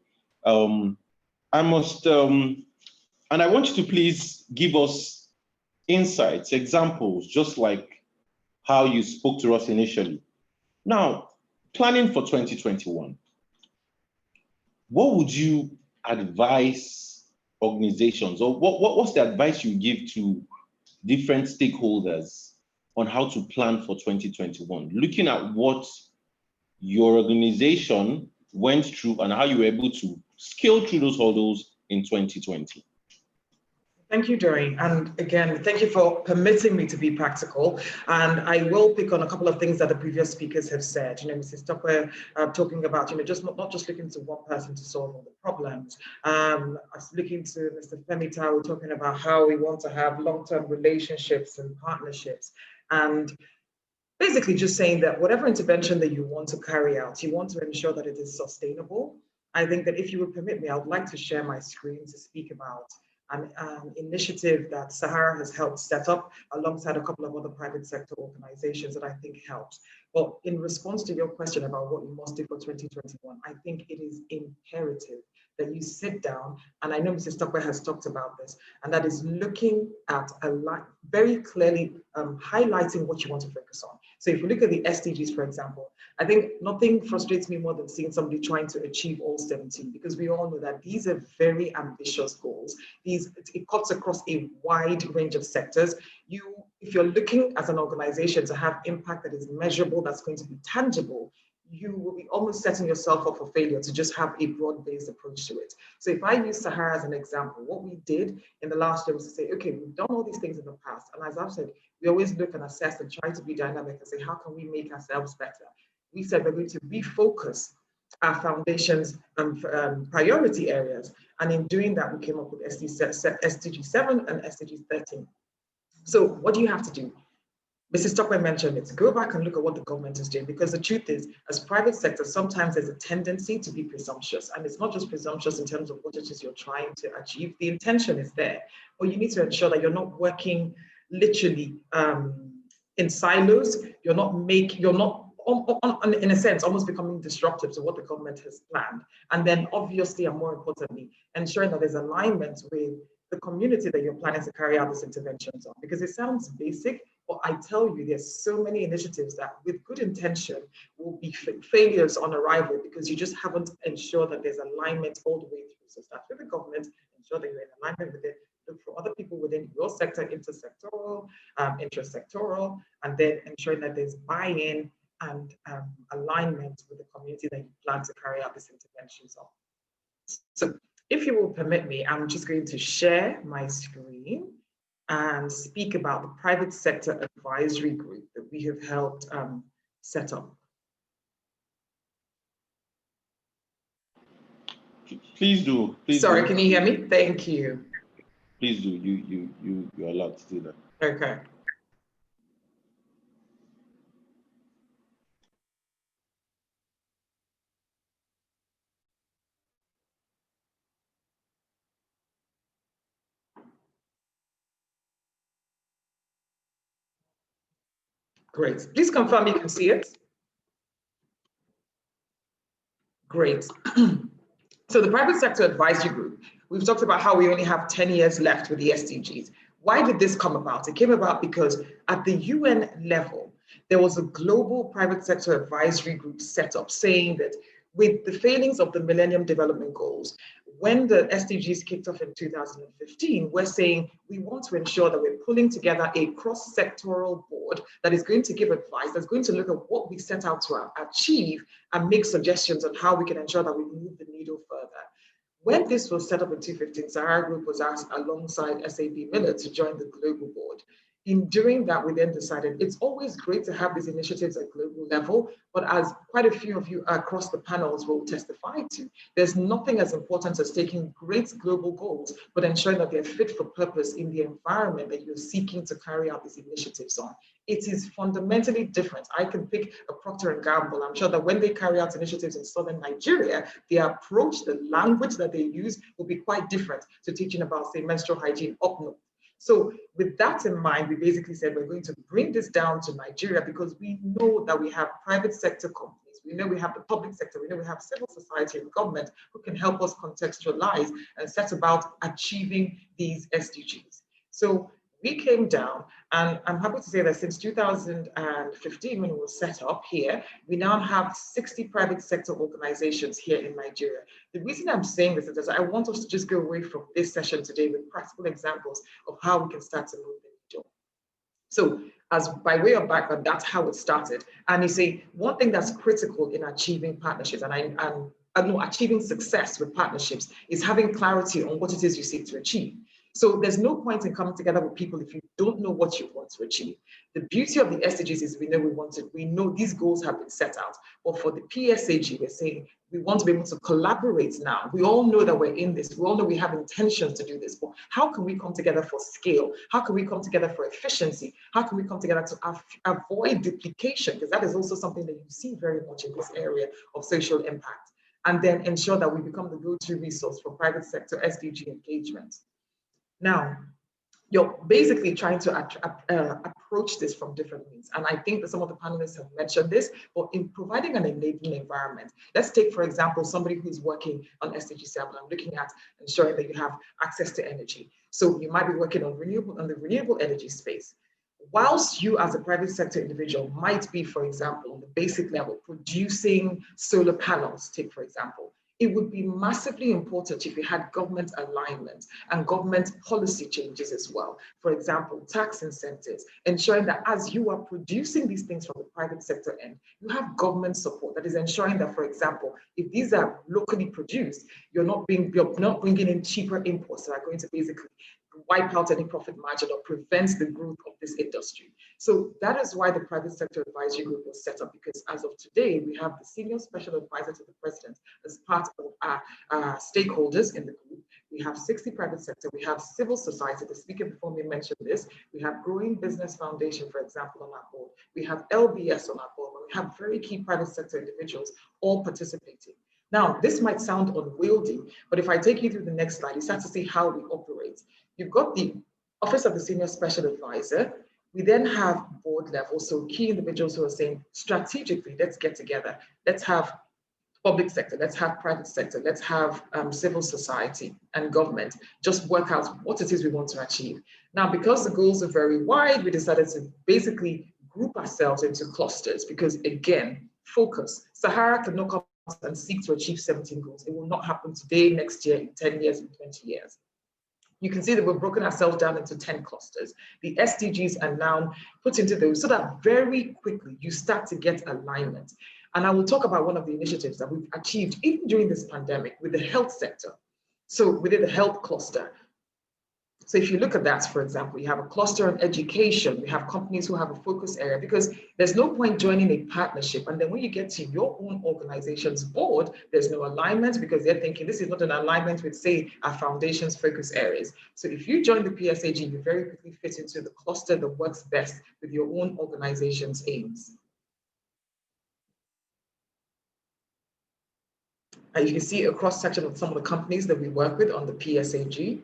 I must, and I want you to please give us insights, examples, just like how you spoke to us initially. Now, planning for 2021, what would you advise organizations, or what's the advice you give to different stakeholders on how to plan for 2021, looking at what your organization went through and how you were able to scale through those hurdles in 2020? Thank you, Dory. And again, thank you for permitting me to be practical. And I will pick on a couple of things that the previous speakers have said. Mrs. Tope talking about, just not just looking to one person to solve all the problems. I was looking to Mr. Femi Taiwo talking about how we want to have long-term relationships and partnerships. And basically just saying that whatever intervention that you want to carry out, you want to ensure that it is sustainable. I think that if you would permit me, I would like to share my screen to speak about an initiative that Sahara has helped set up alongside a couple of other private sector organizations that I think helps. Well, in response to your question about what you must do for 2021, I think it is imperative that you sit down, and I know Mrs. Tope has talked about this, and that is looking at very clearly highlighting what you want to focus on. So if you look at the SDGs, for example, I think nothing frustrates me more than seeing somebody trying to achieve all 17, because we all know that these are very ambitious goals. It cuts across a wide range of sectors. If you're looking as an organization to have impact that is measurable, that's going to be tangible, you will be almost setting yourself up for failure to just have a broad-based approach to it. So if I use Sahara as an example, what we did in the last year was to say, okay, we've done all these things in the past. And as I've said, we always look and assess and try to be dynamic and say, how can we make ourselves better? We said we're going to refocus our foundations and priority areas. And in doing that, we came up with SDG 7 and SDG 13. So what do you have to do? Mrs. Tope mentioned it. Go back and look at what the government is doing, because the truth is, as private sector, sometimes there's a tendency to be presumptuous. And it's not just presumptuous in terms of what it is you're trying to achieve. The intention is there, but you need to ensure that you're not working literally in silos. You're not in a sense, almost becoming disruptive to what the government has planned. And then obviously, and more importantly, ensuring that there's alignment with the community that you're planning to carry out these interventions on. Because it sounds basic, but I tell you, there's so many initiatives that with good intention will be failures on arrival, because you just haven't ensured that there's alignment all the way through. So start with the government, ensure that you're in alignment with it. Look for other people within your sector, intersectoral, intrasectoral, and then ensuring that there's buy-in and alignment with the community that you plan to carry out these interventions on. So if you will permit me, I'm just going to share my screen and speak about the private sector advisory group that we have helped set up. Please do. Sorry, can you hear me? Thank you. Please do. You're allowed to do that. Okay. Great. Please confirm you can see it. Great. So the private sector advisory group, we've talked about how we only have 10 years left with the SDGs. Why did this come about? It came about because at the UN level, there was a global private sector advisory group set up saying that with the failings of the Millennium Development Goals, when the SDGs kicked off in 2015, we're saying we want to ensure that we're pulling together a cross-sectoral board that is going to give advice, that's going to look at what we set out to achieve and make suggestions on how we can ensure that we move the needle further. When this was set up in 2015, Sahara Group was asked alongside SAB Miller to join the global board. In doing that, we then decided it's always great to have these initiatives at global level, but as quite a few of you across the panels will testify to, there's nothing as important as taking great global goals, but ensuring that they're fit for purpose in the environment that you're seeking to carry out these initiatives on. It is fundamentally different. I can pick a Procter & Gamble. I'm sure that when they carry out initiatives in southern Nigeria, the approach, the language that they use will be quite different to teaching about, say, menstrual hygiene up north. So with that in mind, we basically said we're going to bring this down to Nigeria because we know that we have private sector companies, we know we have the public sector, we know we have civil society and government who can help us contextualize and set about achieving these SDGs. So we came down, and I'm happy to say that since 2015, when it was set up here, we now have 60 private sector organizations here in Nigeria. The reason I'm saying this is that I want us to just go away from this session today with practical examples of how we can start to move the needle. So as by way of background, that's how it started. And you see, one thing that's critical in achieving partnerships and achieving success with partnerships is having clarity on what it is you seek to achieve. So there's no point in coming together with people if you don't know what you want to achieve. The beauty of the SDGs is we know these goals have been set out. But for the PSAG, we're saying we want to be able to collaborate now. We all know that we're in this. We all know we have intentions to do this. But how can we come together for scale? How can we come together for efficiency? How can we come together to avoid duplication? Because that is also something that you see very much in this area of social impact. And then ensure that we become the go-to resource for private sector SDG engagement. Now, you're basically trying to approach this from different means. And I think that some of the panelists have mentioned this, but in providing an enabling environment, let's take, for example, somebody who's working on SDG 7 and looking at ensuring that you have access to energy. So you might be working on the renewable energy space. Whilst you as a private sector individual might be, for example, on the basic level, producing solar panels, take for example, It would be massively important if we had government alignment and government policy changes as well. For example, tax incentives, ensuring that as you are producing these things from the private sector end, you have government support that is ensuring that, for example, if these are locally produced, you're not bringing in cheaper imports that are going to basically wipe out any profit margin or prevent the growth of this industry. So that is why the Private Sector Advisory Group was set up, because as of today, we have the Senior Special Advisor to the President as part of our stakeholders in the group. We have 60 private sector, we have civil society, the speaker before me mentioned this, we have Growing Business Foundation, for example, on our board, we have LBS on our board, and we have very key private sector individuals all participating. Now, this might sound unwieldy, but if I take you through the next slide, you start to see how we operate. You've got the Office of the Senior Special Advisor. We then have board level, so key individuals who are saying, strategically, let's get together. Let's have public sector, let's have private sector, let's have civil society and government, just work out what it is we want to achieve. Now, because the goals are very wide, we decided to basically group ourselves into clusters because, again, focus. Sahara cannot come and seek to achieve 17 goals. It will not happen today, next year, in 10 years, in 20 years. You can see that we've broken ourselves down into 10 clusters. The SDGs are now put into those so that very quickly you start to get alignment. And I will talk about one of the initiatives that we've achieved even during this pandemic with the health sector. So within the health cluster. So if you look at that, for example, you have a cluster on education, we have companies who have a focus area, because there's no point joining a partnership. And then when you get to your own organization's board, there's no alignment because they're thinking this is not an alignment with, say, our foundation's focus areas. So if you join the PSAG, you very quickly fit into the cluster that works best with your own organization's aims. And you can see a cross-section of some of the companies that we work with on the PSAG.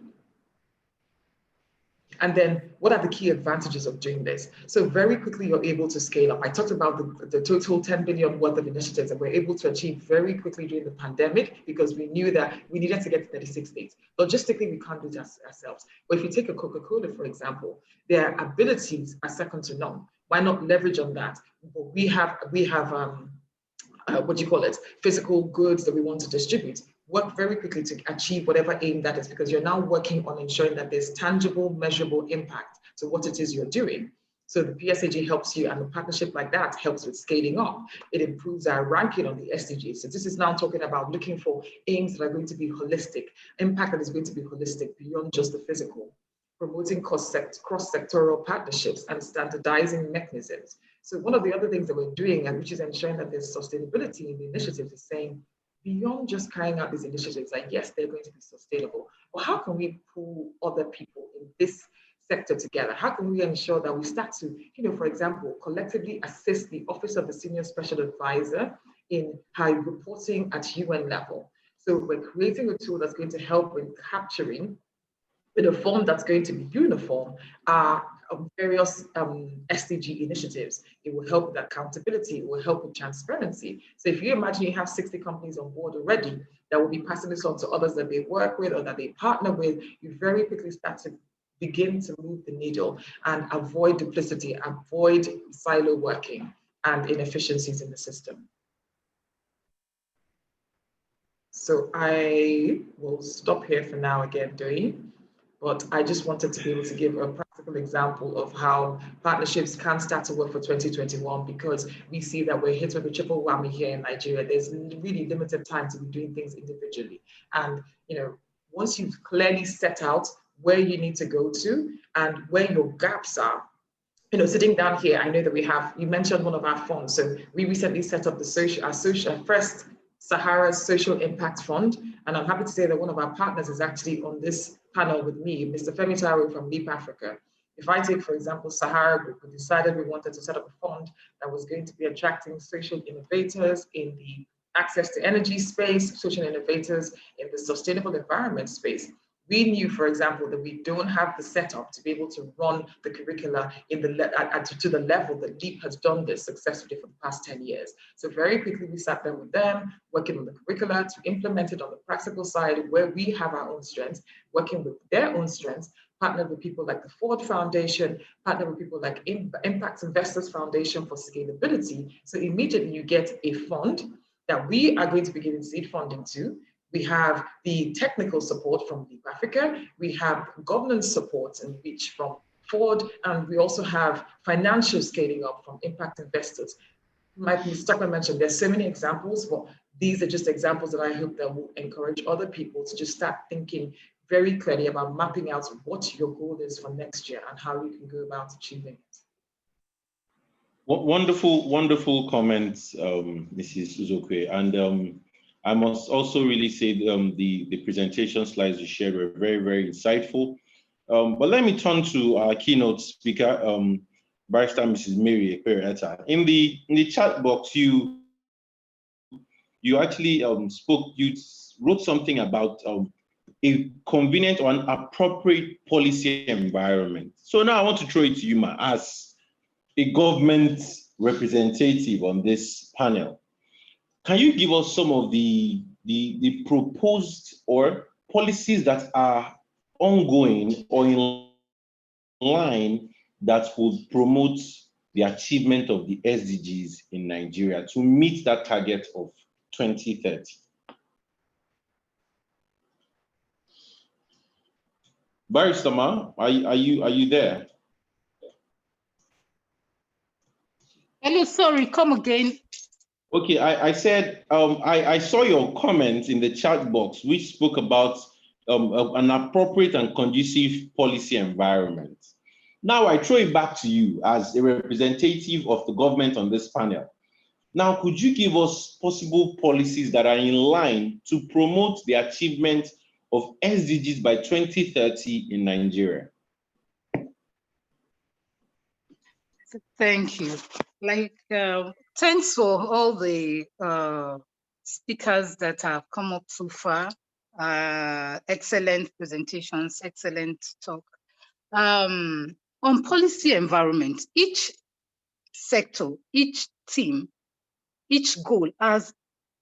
And then what are the key advantages of doing this? So very quickly, you're able to scale up. I talked about the total 10 billion worth of initiatives that we're able to achieve very quickly during the pandemic because we knew that we needed to get to 36 states. Logistically, we can't do it ourselves. But if you take a Coca-Cola, for example, their abilities are second to none. Why not leverage on that? But we have physical goods that we want to distribute. Work very quickly to achieve whatever aim that is, because you're now working on ensuring that there's tangible, measurable impact to what it is you're doing. So the PSAG helps you, and a partnership like that helps with scaling up. It improves our ranking on the SDGs. So this is now talking about looking for aims that are going to be holistic, impact that is going to be holistic beyond just the physical, promoting cross-sectoral partnerships and standardizing mechanisms. So one of the other things that we're doing, and which is ensuring that there's sustainability in the initiatives, is saying, beyond just carrying out these initiatives, like yes, they're going to be sustainable, but how can we pull other people in this sector together? How can we ensure that we start to, for example, collectively assist the Office of the Senior Special Advisor in high reporting at UN level? So we're creating a tool that's going to help in capturing, with a form that's going to be uniform, various SDG initiatives. It will help with accountability, it will help with transparency. So if you imagine you have 60 companies on board already that will be passing this on to others that they work with or that they partner with, you very quickly start to begin to move the needle and avoid duplicity, avoid silo working and inefficiencies in the system. So I will stop here for now again, Doi. But I just wanted to be able to give a practical example of how partnerships can start to work for 2021, because we see that we're hit with a triple whammy here in Nigeria. There's really limited time to be doing things individually. And once you've clearly set out where you need to go to and where your gaps are, sitting down here, I know that you mentioned one of our funds. So we recently set up our first Sahara's Social Impact Fund. And I'm happy to say that one of our partners is actually on this panel with me, Mr. Femi Taiwo from Leap Africa. If I take, for example, Sahara Group, we decided we wanted to set up a fund that was going to be attracting social innovators in the access to energy space, social innovators in the sustainable environment space. We knew, for example, that we don't have the setup to be able to run the curricula to the level that LEAP has done this successfully for the past 10 years. So very quickly, we sat there with them, working on the curricula to implement it on the practical side where we have our own strengths, working with their own strengths, partnered with people like the Ford Foundation, partnered with people like Impact Investors Foundation for scalability. So immediately you get a fund that we are going to be giving seed funding to. We have the technical support from Leap Africa. We have governance support and reach from Ford, and we also have financial scaling up from impact investors. Like Ms. Tuckman mentioned, there's so many examples, but these are just examples that I hope that will encourage other people to just start thinking very clearly about mapping out what your goal is for next year and how you can go about achieving it. Wonderful, wonderful comments, Mrs. Uzokwe. And I must also really say the presentation slides you shared were very, very insightful. But let me turn to our keynote speaker, Barrister Mrs. Mary Ekpere-Eta. In the chat box, you actually you wrote something about a convenient or an appropriate policy environment. So now I want to throw it to you, Ma, as a government representative on this panel. Can you give us some of the proposed or policies that are ongoing or in line that would promote the achievement of the SDGs in Nigeria to meet that target of 2030? Barrister Ma, are you there? Hello, sorry, come again. Okay, I said I saw your comment in the chat box, which spoke about an appropriate and conducive policy environment. Now I throw it back to you as a representative of the government on this panel. Now, could you give us possible policies that are in line to promote the achievement of SDGs by 2030 in Nigeria? Thank you. Thanks for all the speakers that have come up so far. Excellent presentations, excellent talk. On policy environment, each sector, each team, each goal has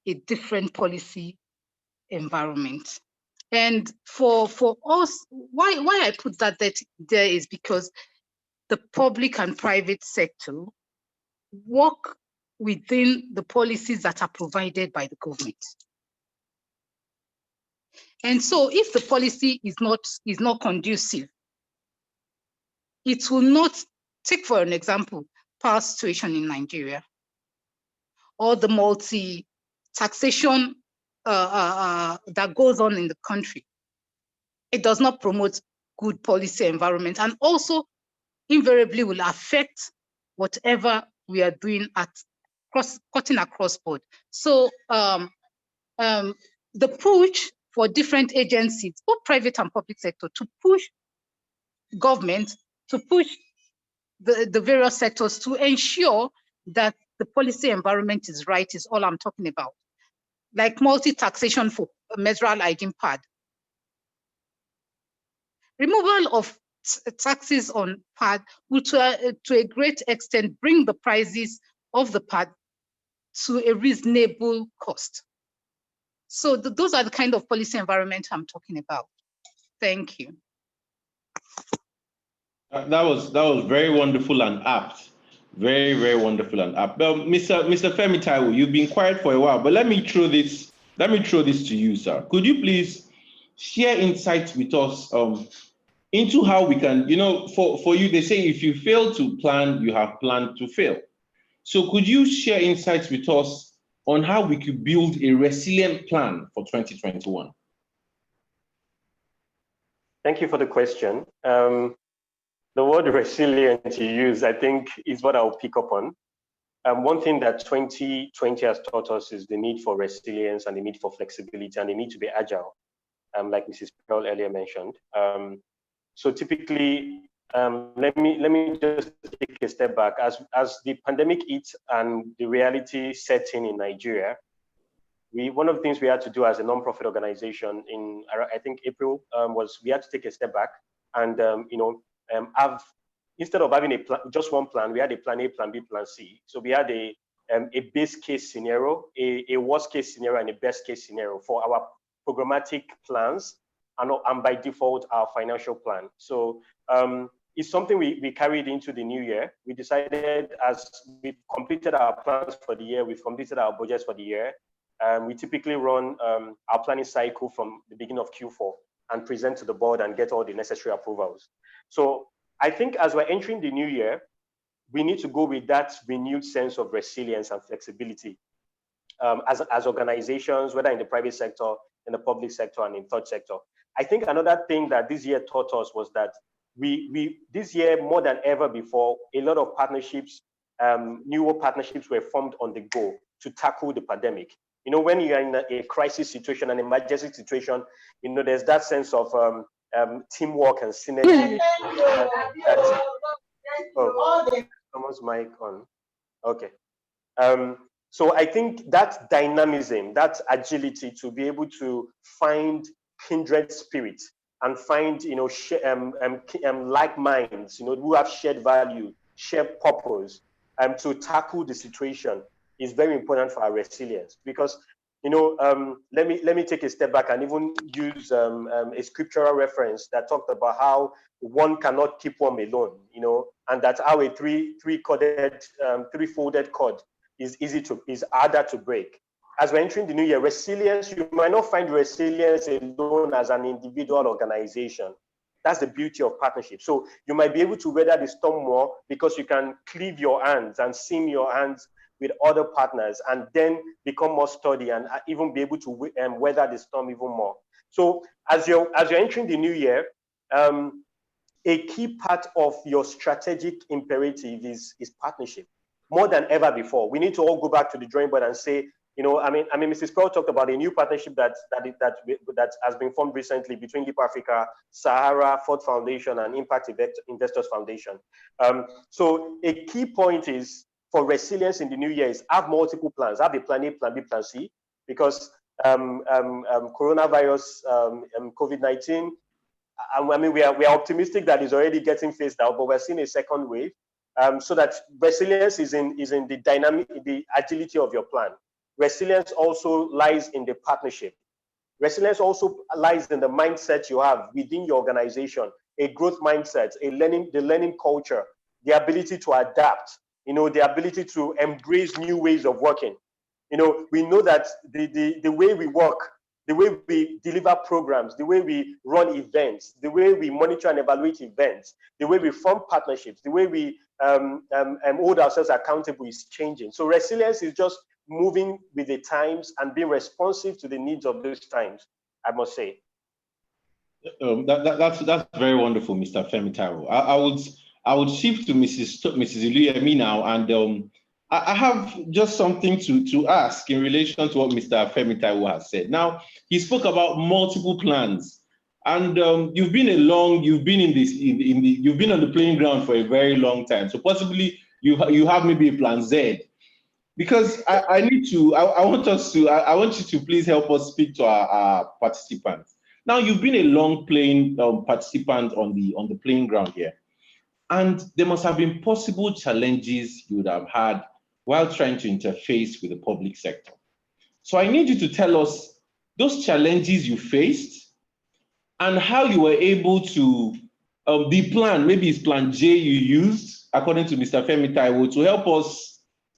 a different policy environment. And for us, why I put that there is because the public and private sector work within the policies that are provided by the government. And so if the policy is not conducive, it will not, take for an example, power situation in Nigeria, or the multi-taxation that goes on in the country. It does not promote good policy environment, and also invariably will affect whatever we are doing at cutting across board. So the push for different agencies, both private and public sector, to push government, to push the various sectors to ensure that the policy environment is right is all I'm talking about. Like multi-taxation for menstrual hygiene pad. Removal of taxes on pad will to a great extent bring the prices of the pad to a reasonable cost. So those are the kind of policy environment I'm talking about. Thank you. That was very wonderful and apt. Very, very wonderful and apt. Well, Mr. Femi Taiwo, you've been quiet for a while, but let me throw this to you, sir. Could you please share insights with us into how we can, for you, they say if you fail to plan, you have planned to fail. So could you share insights with us on how we could build a resilient plan for 2021? Thank you for the question. The word resilient you use, I think, is what I'll pick up on. One thing that 2020 has taught us is the need for resilience and the need for flexibility and the need to be agile, like Mrs. Pearl earlier mentioned. So typically, let me just take a step back. As the pandemic hit and the reality set in Nigeria, one of the things we had to do as a non-profit organization in, I think, April, was we had to take a step back and instead of having just one plan, we had a plan A, plan B, plan C. So we had a base case scenario, a worst case scenario, and a best case scenario for our programmatic plans, and by default, our financial plan. So it's something we carried into the new year. We decided, as we've completed our plans for the year, we've completed our budgets for the year, We typically run our planning cycle from the beginning of Q4 and present to the board and get all the necessary approvals. So I think as we're entering the new year, we need to go with that renewed sense of resilience and flexibility as organizations, whether in the private sector, in the public sector, and in third sector. I think another thing that this year taught us was that this year, more than ever before, a lot of partnerships, newer partnerships were formed on the go to tackle the pandemic. You know, when you're in a crisis situation, an emergency situation, you know, there's that sense of teamwork and synergy. Someone's mic on. Okay. So I think that dynamism, that agility to be able to find kindred spirits and find, you know, like minds, you know, who have shared value, shared purpose, to tackle the situation is very important for our resilience. Because, you know, let me take a step back and even use a scriptural reference that talked about how one cannot keep one alone, you know, and that's how a three-folded cord is harder to break. As we're entering the new year, resilience, you might not find resilience alone as an individual organization. That's the beauty of partnership. So you might be able to weather the storm more because you can cleave your hands and seam your hands with other partners and then become more sturdy and even be able to weather the storm even more. So as you're entering the new year, a key part of your strategic imperative is partnership. More than ever before, we need to all go back to the drawing board and say, you know, I mean, Mrs. Pearl talked about a new partnership that has been formed recently between Leap Africa, Sahara, Ford Foundation, and Impact Investors Foundation. So a key point is for resilience in the new year is have multiple plans, have a plan A, plan B, plan C, because coronavirus, COVID-19, I mean, we are optimistic that it's already getting phased out, but we're seeing a second wave. So that resilience is in the dynamic, the agility of your plan. Resilience also lies in the partnership. Resilience also lies in the mindset you have within your organization, a growth mindset, the learning culture, the ability to adapt, you know, the ability to embrace new ways of working. You know, we know that the way we work, the way we deliver programs, the way we run events, the way we monitor and evaluate events, the way we form partnerships, the way we hold ourselves accountable is changing. So resilience is just moving with the times and being responsive to the needs of those times, I must say. That's very wonderful, Mr. Femi Taiwo. I would shift to Mrs. Iluyemi now, and I have just something to ask in relation to what Mr. Femi Taiwo has said. Now, he spoke about multiple plans, and you've been on the playing ground for a very long time. So possibly you have maybe a plan Z. Because I want you to please help us speak to our participants. Now, you've been a long playing participant on the playing ground here, and there must have been possible challenges you would have had while trying to interface with the public sector. So I need you to tell us those challenges you faced and how you were able to, the plan, maybe it's plan J you used, according to Mr. Femi Taiwo, to help us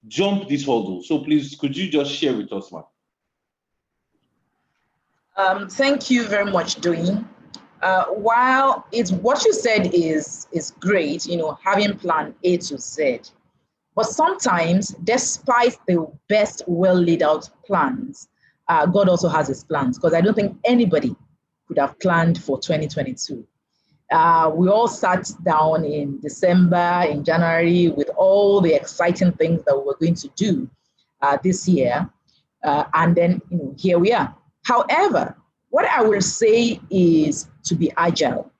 jump this hurdle. So please, could you just share with us, ma'am? Thank you very much, Doyin. While what you said is great, you know, having plan A to Z, but sometimes, despite the best well laid out plans, God also has his plans, because I don't think anybody could have planned for 2022. We all sat down in December, in January, with all the exciting things that we were going to do this year. And then, you know, here we are. However, what I will say is to be agile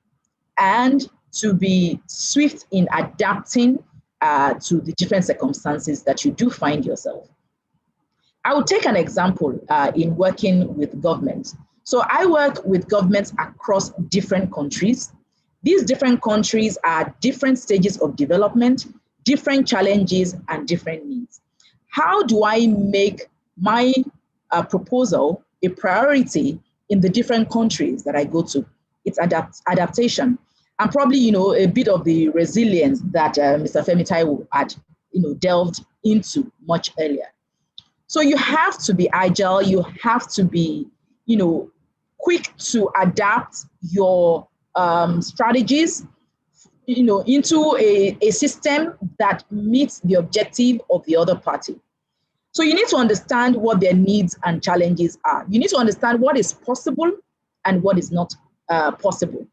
and to be swift in adapting to the different circumstances that you do find yourself. I will take an example in working with government. So I work with governments across different countries. These different countries are different stages of development, different challenges, and different needs. How do I make my proposal a priority in the different countries that I go to? It's adaptation, and probably, you know, a bit of the resilience that Mr. Femi Taiwo had, you know, delved into much earlier. So you have to be agile. You have to be, quick to adapt your strategies, into a system that meets the objective of the other party. So you need to understand what their needs and challenges are. You need to understand what is possible and what is not possible.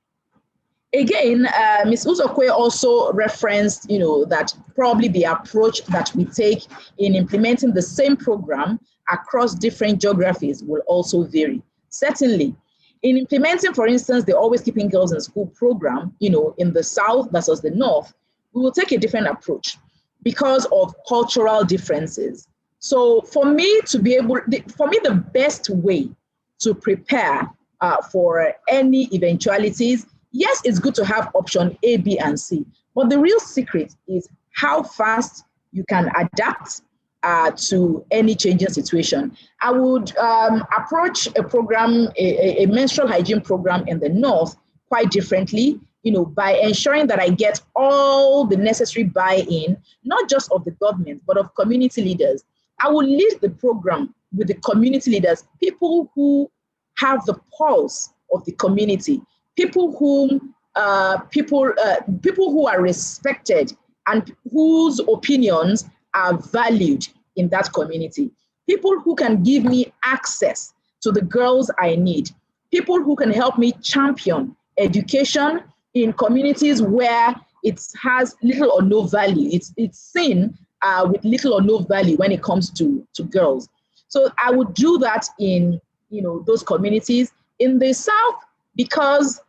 Again, Ms. Uzokwe also referenced, that probably the approach that we take in implementing the same program across different geographies will also vary. Certainly, in implementing, for instance, the Always Keeping Girls in School program, in the South versus the North, we will take a different approach because of cultural differences. So for me, the best way to prepare for any eventualities, yes, it's good to have option A, B, and C, but the real secret is how fast you can adapt to any changing situation. I would approach a program, a menstrual hygiene program in the North quite differently, by ensuring that I get all the necessary buy-in, not just of the government, but of community leaders. I will lead the program with the community leaders, people who have the pulse of the community, people who are respected and whose opinions are valued in that community, people who can give me access to the girls I need, people who can help me champion education in communities where it has little or no value. It's seen with little or no value when it comes to girls. So I would do that in those communities. In the South, because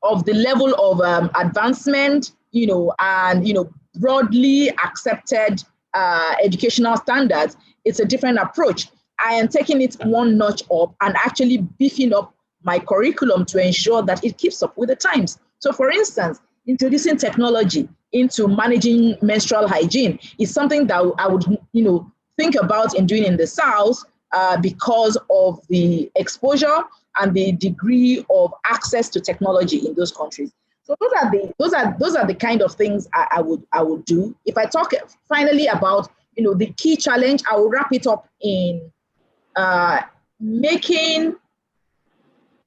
of the level of advancement, and broadly accepted educational standards, it's a different approach. I am taking it one notch up and actually beefing up my curriculum to ensure that it keeps up with the times. So for instance, introducing technology into managing menstrual hygiene is something that I would, think about in doing in the South because of the exposure and the degree of access to technology in those countries. So those are the kind of things I would do. If I talk finally about the key challenge, I will wrap it up in meeting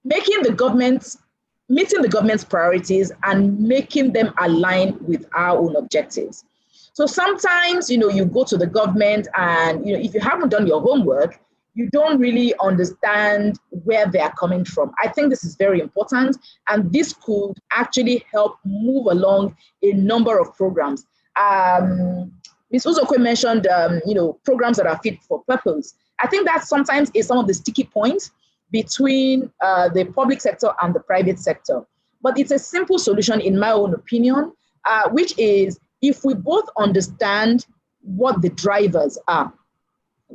the government's priorities and making them align with our own objectives. So sometimes, you go to the government and, if you haven't done your homework, you don't really understand where they are coming from. I think this is very important, and this could actually help move along a number of programs. Ms. Uzokwe mentioned, programs that are fit for purpose. I think that sometimes is some of the sticky points between the public sector and the private sector. But it's a simple solution, in my own opinion, which is if we both understand what the drivers are,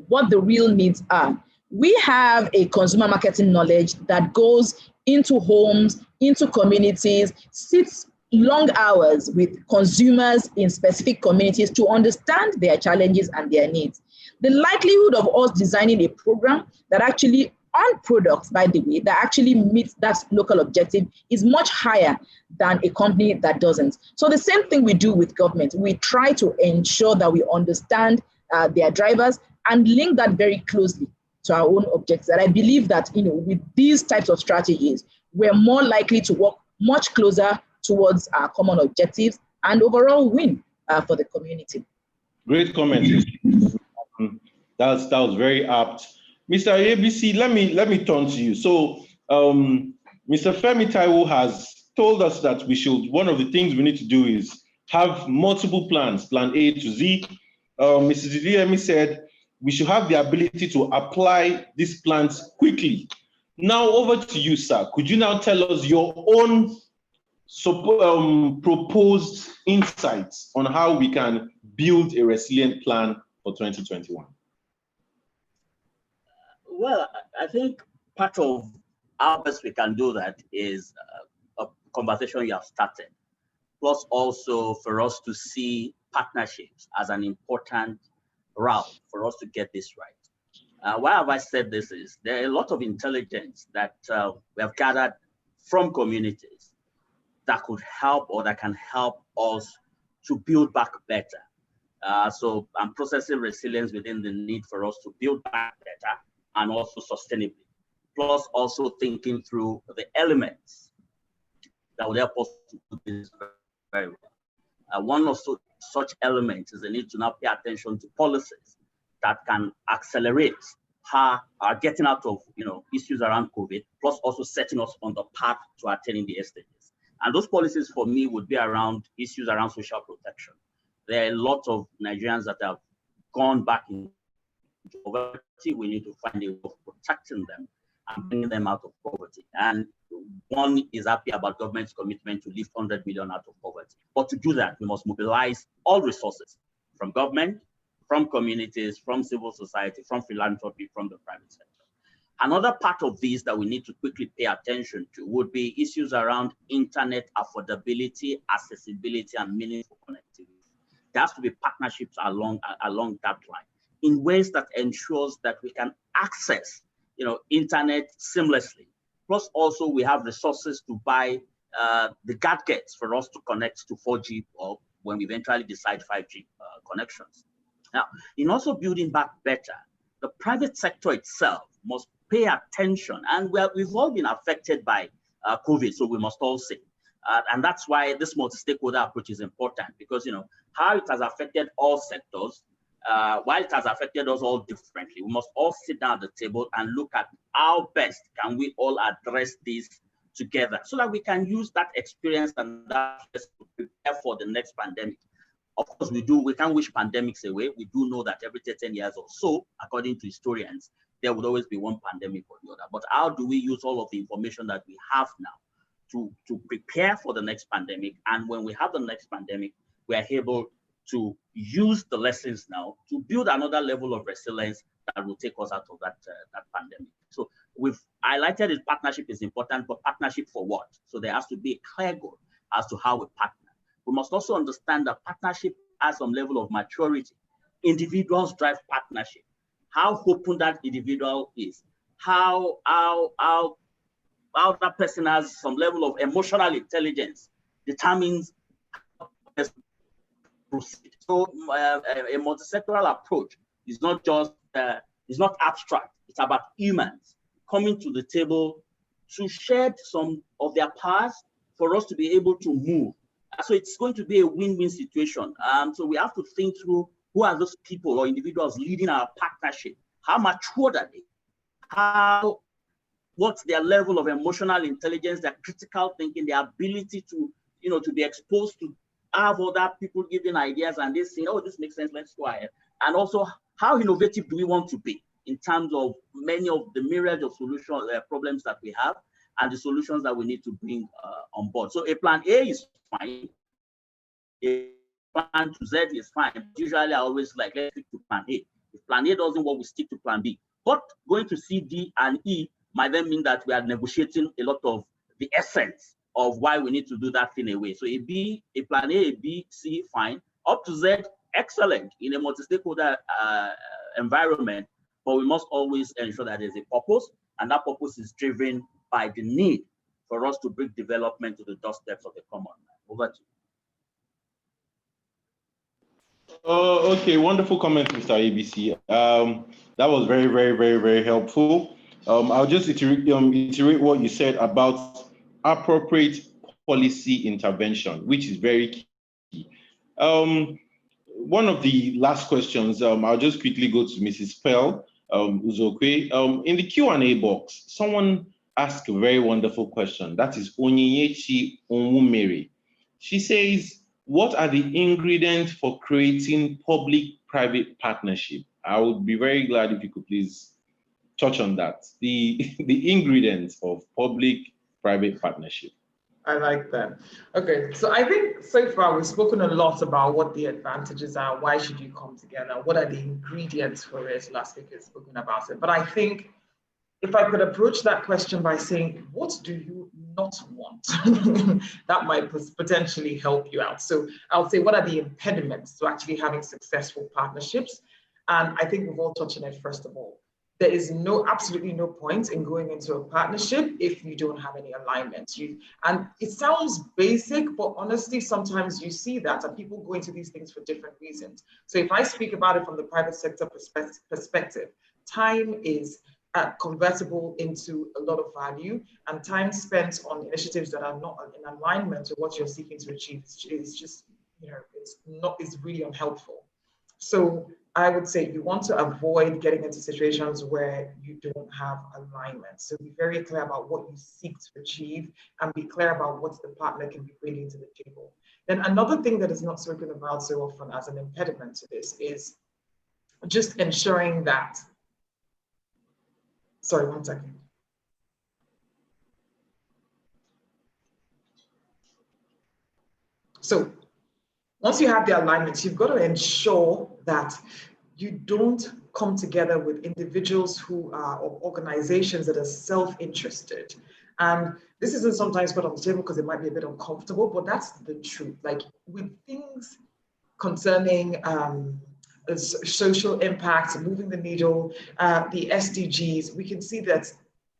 what the real needs are. We have a consumer marketing knowledge that goes into homes, into communities, sits long hours with consumers in specific communities to understand their challenges and their needs. The likelihood of us designing a program that actually, on products, by the way, that actually meets that local objective is much higher than a company that doesn't. So the same thing we do with government. We try to ensure that we understand their drivers and link that very closely to our own objectives. And I believe that, with these types of strategies, we're more likely to work much closer towards our common objectives and overall win for the community. Great comment. That was very apt. Mr. Oyebisi, let me turn to you. So Mr. Femi Taiwo has told us that one of the things we need to do is have multiple plans, plan A to Z. Mrs. Iluyemi said we should have the ability to apply these plans quickly. Now over to you, sir. Could you now tell us your own proposed insights on how we can build a resilient plan for 2021? Well, I think part of how best we can do that is a conversation you have started, plus also for us to see partnerships as an important route for us to get this right. Why have I said this is there are a lot of intelligence that we have gathered from communities that could help or that can help us to build back better. So I'm processing resilience within the need for us to build back better and also sustainably. Plus also thinking through the elements that will help us to do this very well. One of such elements is the need to now pay attention to policies that can accelerate our getting out of issues around COVID, plus also setting us on the path to attaining the SDGs. And those policies for me would be around issues around social protection. There are a lot of Nigerians that have gone back into poverty. We need to find a way of protecting them and bringing them out of poverty. And one is happy about government's commitment to lift 100 million out of poverty. But to do that, we must mobilize all resources from government, from communities, from civil society, from philanthropy, from the private sector. Another part of this that we need to quickly pay attention to would be issues around internet affordability, accessibility, and meaningful connectivity. There has to be partnerships along that line in ways that ensures that we can access internet seamlessly. Plus also we have resources to buy the gadgets for us to connect to 4G or when we eventually decide 5G connections. Now, in also building back better, the private sector itself must pay attention, and we've all been affected by COVID, so we must all say. And that's why this multi-stakeholder approach is important, because how it has affected all sectors, while it has affected us all differently, we must all sit down at the table and look at how best can we all address this together so that we can use that experience and that to prepare for the next pandemic. Of course, we can't wish pandemics away. We do know that every 10 years or so, according to historians, there would always be one pandemic or the other. But how do we use all of the information that we have now to prepare for the next pandemic? And when we have the next pandemic, we are able to use the lessons now to build another level of resilience that will take us out of that pandemic. So we've highlighted that partnership is important, but partnership for what? So there has to be a clear goal as to how we partner. We must also understand that partnership has some level of maturity. Individuals drive partnership. How open that individual is, how that person has some level of emotional intelligence determines how to proceed. So a multi-sectoral approach is not just, it's not abstract. It's about humans coming to the table to shed some of their powers for us to be able to move. So it's going to be a win-win situation. So we have to think through who are those people or individuals leading our partnership? How mature are they? What's their level of emotional intelligence, their critical thinking, their ability to, to be exposed to have other people giving ideas and they say, oh, this makes sense, let's go ahead. And also, how innovative do we want to be in terms of many of the myriad of solutions, problems that we have and the solutions that we need to bring on board. So a plan A is fine. A plan to Z is fine. Usually I always like, let's stick to plan A. If plan A doesn't work, we stick to plan B. But going to C, D, and E might then mean that we are negotiating a lot of the essence of why we need to do that thing away. So a plan A, B, C, fine. Up to Z, excellent in a multi-stakeholder environment. But we must always ensure that there's a purpose, and that purpose is driven by the need for us to bring development to the doorsteps of the common man. Over to you. Okay, wonderful comment, Mr. Oyebisi. That was very, very, very, very helpful. I'll just iterate what you said about appropriate policy intervention, which is very key. One of the last questions, I'll just quickly go to Mrs. Pearl Uzokwe. In the Q&A box, someone asked a very wonderful question. That is Onyechi Onwumere. She says, what are the ingredients for creating public-private partnership? I would be very glad if you could please touch on that. The ingredients of public-private partnership. I like that. Okay, so I think so far we've spoken a lot about what the advantages are, why should you come together, what are the ingredients for it, last week has spoken about it. But I think if I could approach that question by saying, what do you not want? That might potentially help you out. So I'll say, what are the impediments to actually having successful partnerships? And I think we've all touched on it first of all. there is absolutely no point in going into a partnership if you don't have any alignment. And it sounds basic, but honestly, sometimes you see that, and people go into these things for different reasons. So if I speak about it from the private sector perspective, time is convertible into a lot of value, and time spent on initiatives that are not in alignment with what you're seeking to achieve is just, it's really unhelpful. So I would say you want to avoid getting into situations where you don't have alignment. So be very clear about what you seek to achieve and be clear about what the partner can be bringing to the table. Then another thing that is not spoken about so often as an impediment to this is just ensuring that, sorry, 1 second. So once you have the alignment, you've got to ensure that you don't come together with individuals who are, or organizations that are self-interested. And this isn't sometimes put on the table because it might be a bit uncomfortable, but that's the truth. Like with things concerning social impact, moving the needle, the SDGs, we can see that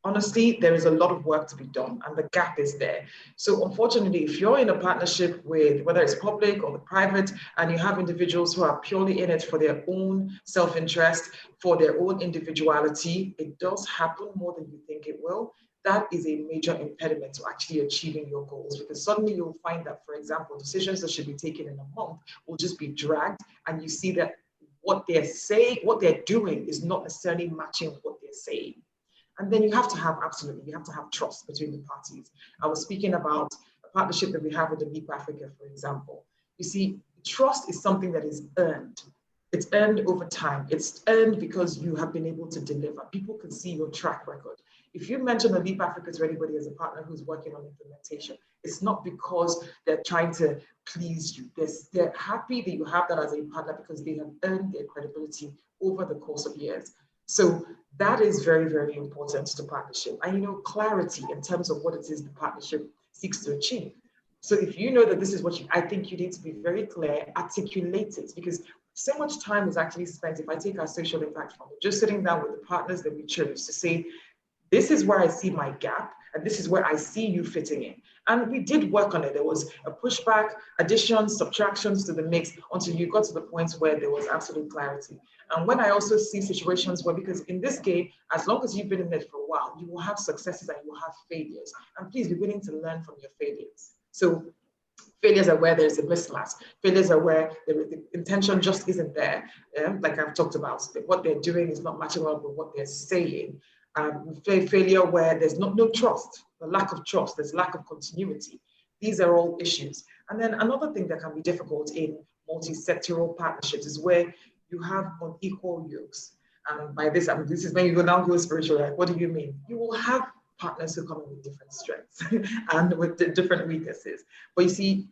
honestly, there is a lot of work to be done and the gap is there. So unfortunately, if you're in a partnership with, whether it's public or the private, and you have individuals who are purely in it for their own self-interest, for their own individuality, it does happen more than you think it will. That is a major impediment to actually achieving your goals, because suddenly you'll find that, for example, decisions that should be taken in a month will just be dragged, and you see that what they're saying, what they're doing is not necessarily matching what they're saying. And then you have to have trust between the parties. I was speaking about a partnership that we have with the Leap Africa, for example. You see, trust is something that is earned. It's earned over time. It's earned because you have been able to deliver. People can see your track record. If you mention the Leap Africa to anybody as a partner who's working on implementation, it's not because they're trying to please you. They're happy that you have that as a partner because they have earned their credibility over the course of years. So that is very, very important to partnership. And clarity in terms of what it is the partnership seeks to achieve. So if you know that this is what I think you need to be very clear, articulate it, because so much time is actually spent, if I take our social impact fund, just sitting down with the partners that we chose to say, this is where I see my gap, and this is where I see you fitting in. And we did work on it. There was a pushback, additions, subtractions to the mix until you got to the point where there was absolute clarity. And when I also see situations where, because in this game, as long as you've been in it for a while, you will have successes and you will have failures. And please be willing to learn from your failures. So failures are where there's a mismatch. Failures are where the intention just isn't there. Like I've talked about, what they're doing is not matching up with what they're saying. Failure where there's no trust, the lack of trust, there's lack of continuity. These are all issues. And then another thing that can be difficult in multi-sectoral partnerships is where you have unequal yokes. And by this, this is when you now go spiritual. Like, what do you mean? You will have partners who come in with different strengths and with different weaknesses. But you see,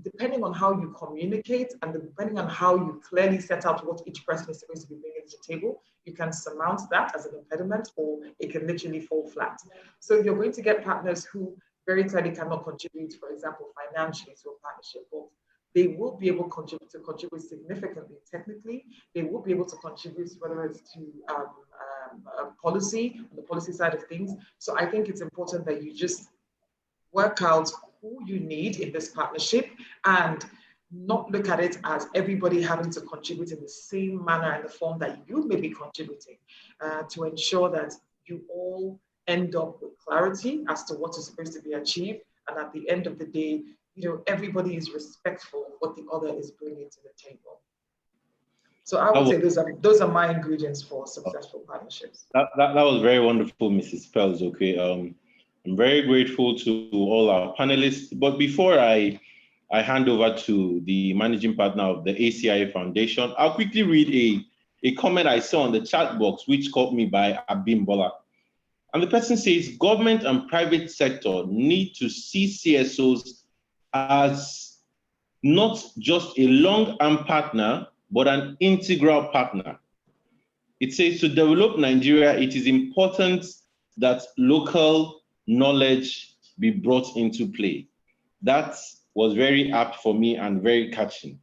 depending on how you communicate and depending on how you clearly set out what each person is supposed to be bringing to the table, you can surmount that as an impediment, or it can literally fall flat. So you're going to get partners who very clearly cannot contribute, for example, financially to a partnership, but they will be able to contribute significantly technically. They will be able to contribute, whether it's to policy, on the policy side of things. So I think it's important that you just work out who you need in this partnership and not look at it as everybody having to contribute in the same manner and the form that you may be contributing, to ensure that you all end up with clarity as to what is supposed to be achieved. And at the end of the day, everybody is respectful of what the other is bringing to the table. So I would say those are my ingredients for successful partnerships. That was very wonderful, Mrs. Pearl Uzokwe. I'm very grateful to all our panelists. But before I hand over to the managing partner of the ACIOE Foundation, I'll quickly read a comment I saw on the chat box, which caught me by Abimbola. And the person says, government and private sector need to see CSOs as not just a long-arm partner, but an integral partner. It says, to develop Nigeria, it is important that local knowledge be brought into play. That was very apt for me and very catching.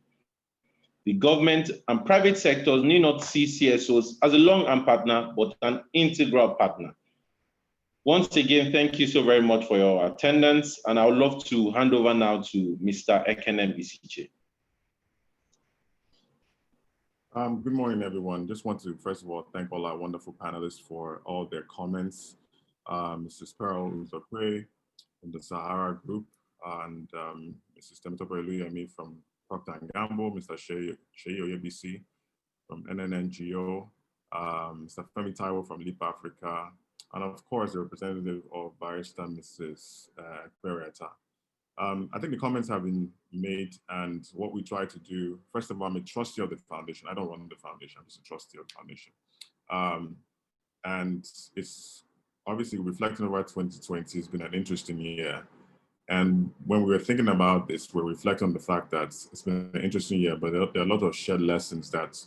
The government and private sectors need not see CSOs as a long-arm partner, but an integral partner. Once again, thank you so very much for your attendance, and I would love to hand over now to Mr. Ekpere-Eta. Good morning, everyone. Just want to, first of all, thank all our wonderful panelists for all their comments. Mrs. Pearl Uzokwe from the Sahara Group, and Mrs. Tope Iluyemi from Procter & Gamble, Mr. Seyi Oyebisi from NNNGO, Mr. Femi Taiwo from Leap Africa, and of course, the representative of Barrister, Mrs. Ekpere-Eta. I think the comments have been made, and what we try to do, first of all, I'm a trustee of the foundation. I don't run the foundation, I'm just a trustee of the foundation. And it's obviously reflecting over 2020, it's been an interesting year. And when we were thinking about this, we're reflecting on the fact that it's been an interesting year, but there are a lot of shared lessons that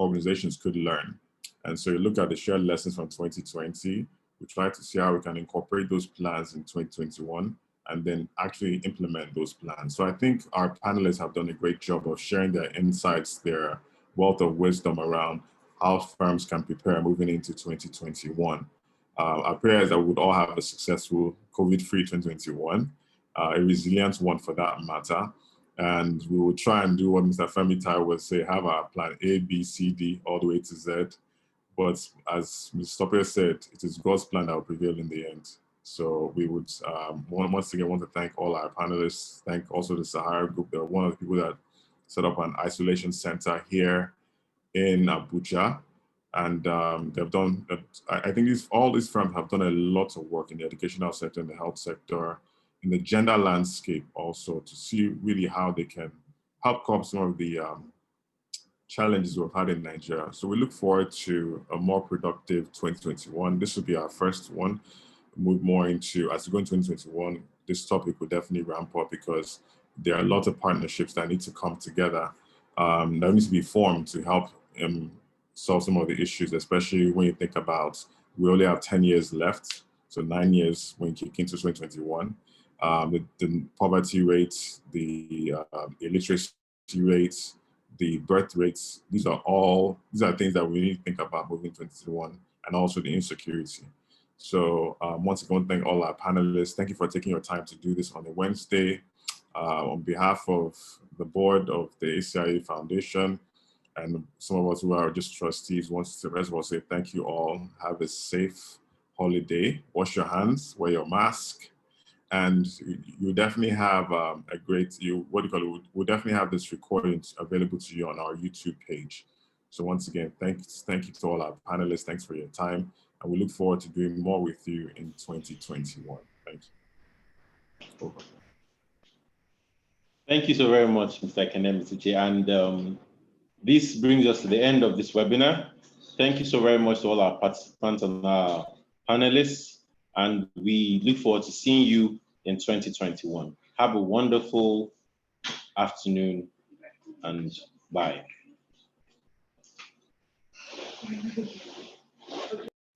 organizations could learn. And so you look at the shared lessons from 2020, we try to see how we can incorporate those plans in 2021 and then actually implement those plans. So I think our panelists have done a great job of sharing their insights, their wealth of wisdom around how firms can prepare moving into 2021. Our prayer is that we would all have a successful COVID-free 2021, a resilient one for that matter. And we will try and do what Mr. Femi Taiwo would say, have our plan A, B, C, D, all the way to Z. But as Ms. Tope said, it is God's plan that will prevail in the end. So we would once again want to thank all our panelists, thank also the Sahara Group. They're one of the people that set up an isolation center here in Abuja. And they've done, I think all these firms have done a lot of work in the educational sector, in the health sector, in the gender landscape also, to see really how they can help curb some of the challenges we've had in Nigeria. So we look forward to a more productive 2021. This will be our first one. Move more into, as we go into 2021, this topic will definitely ramp up because there are a lot of partnerships that need to come together, that needs to be formed to help solve some of the issues, especially when you think about, we only have 10 years left, so 9 years when you kick into 2021. The poverty rates, the illiteracy rates, the birth rates, these are things that we need to think about moving 2021, and also the insecurity. So once again, thank all our panelists. Thank you for taking your time to do this on a Wednesday. On behalf of the board of the ACIOE Foundation, and some of us who are just trustees, want to first of all say thank you all. Have a safe holiday. Wash your hands, wear your mask, and you definitely have a great, we'll definitely have this recording available to you on our YouTube page. So once again, thank you to all our panelists. Thanks for your time. And we look forward to doing more with you in 2021. Thank you. Over. Thank you so very much, Mr. Ekpere-Eta. And this brings us to the end of this webinar. Thank you so very much to all our participants and our panelists. And we look forward to seeing you in 2021. Have a wonderful afternoon and bye.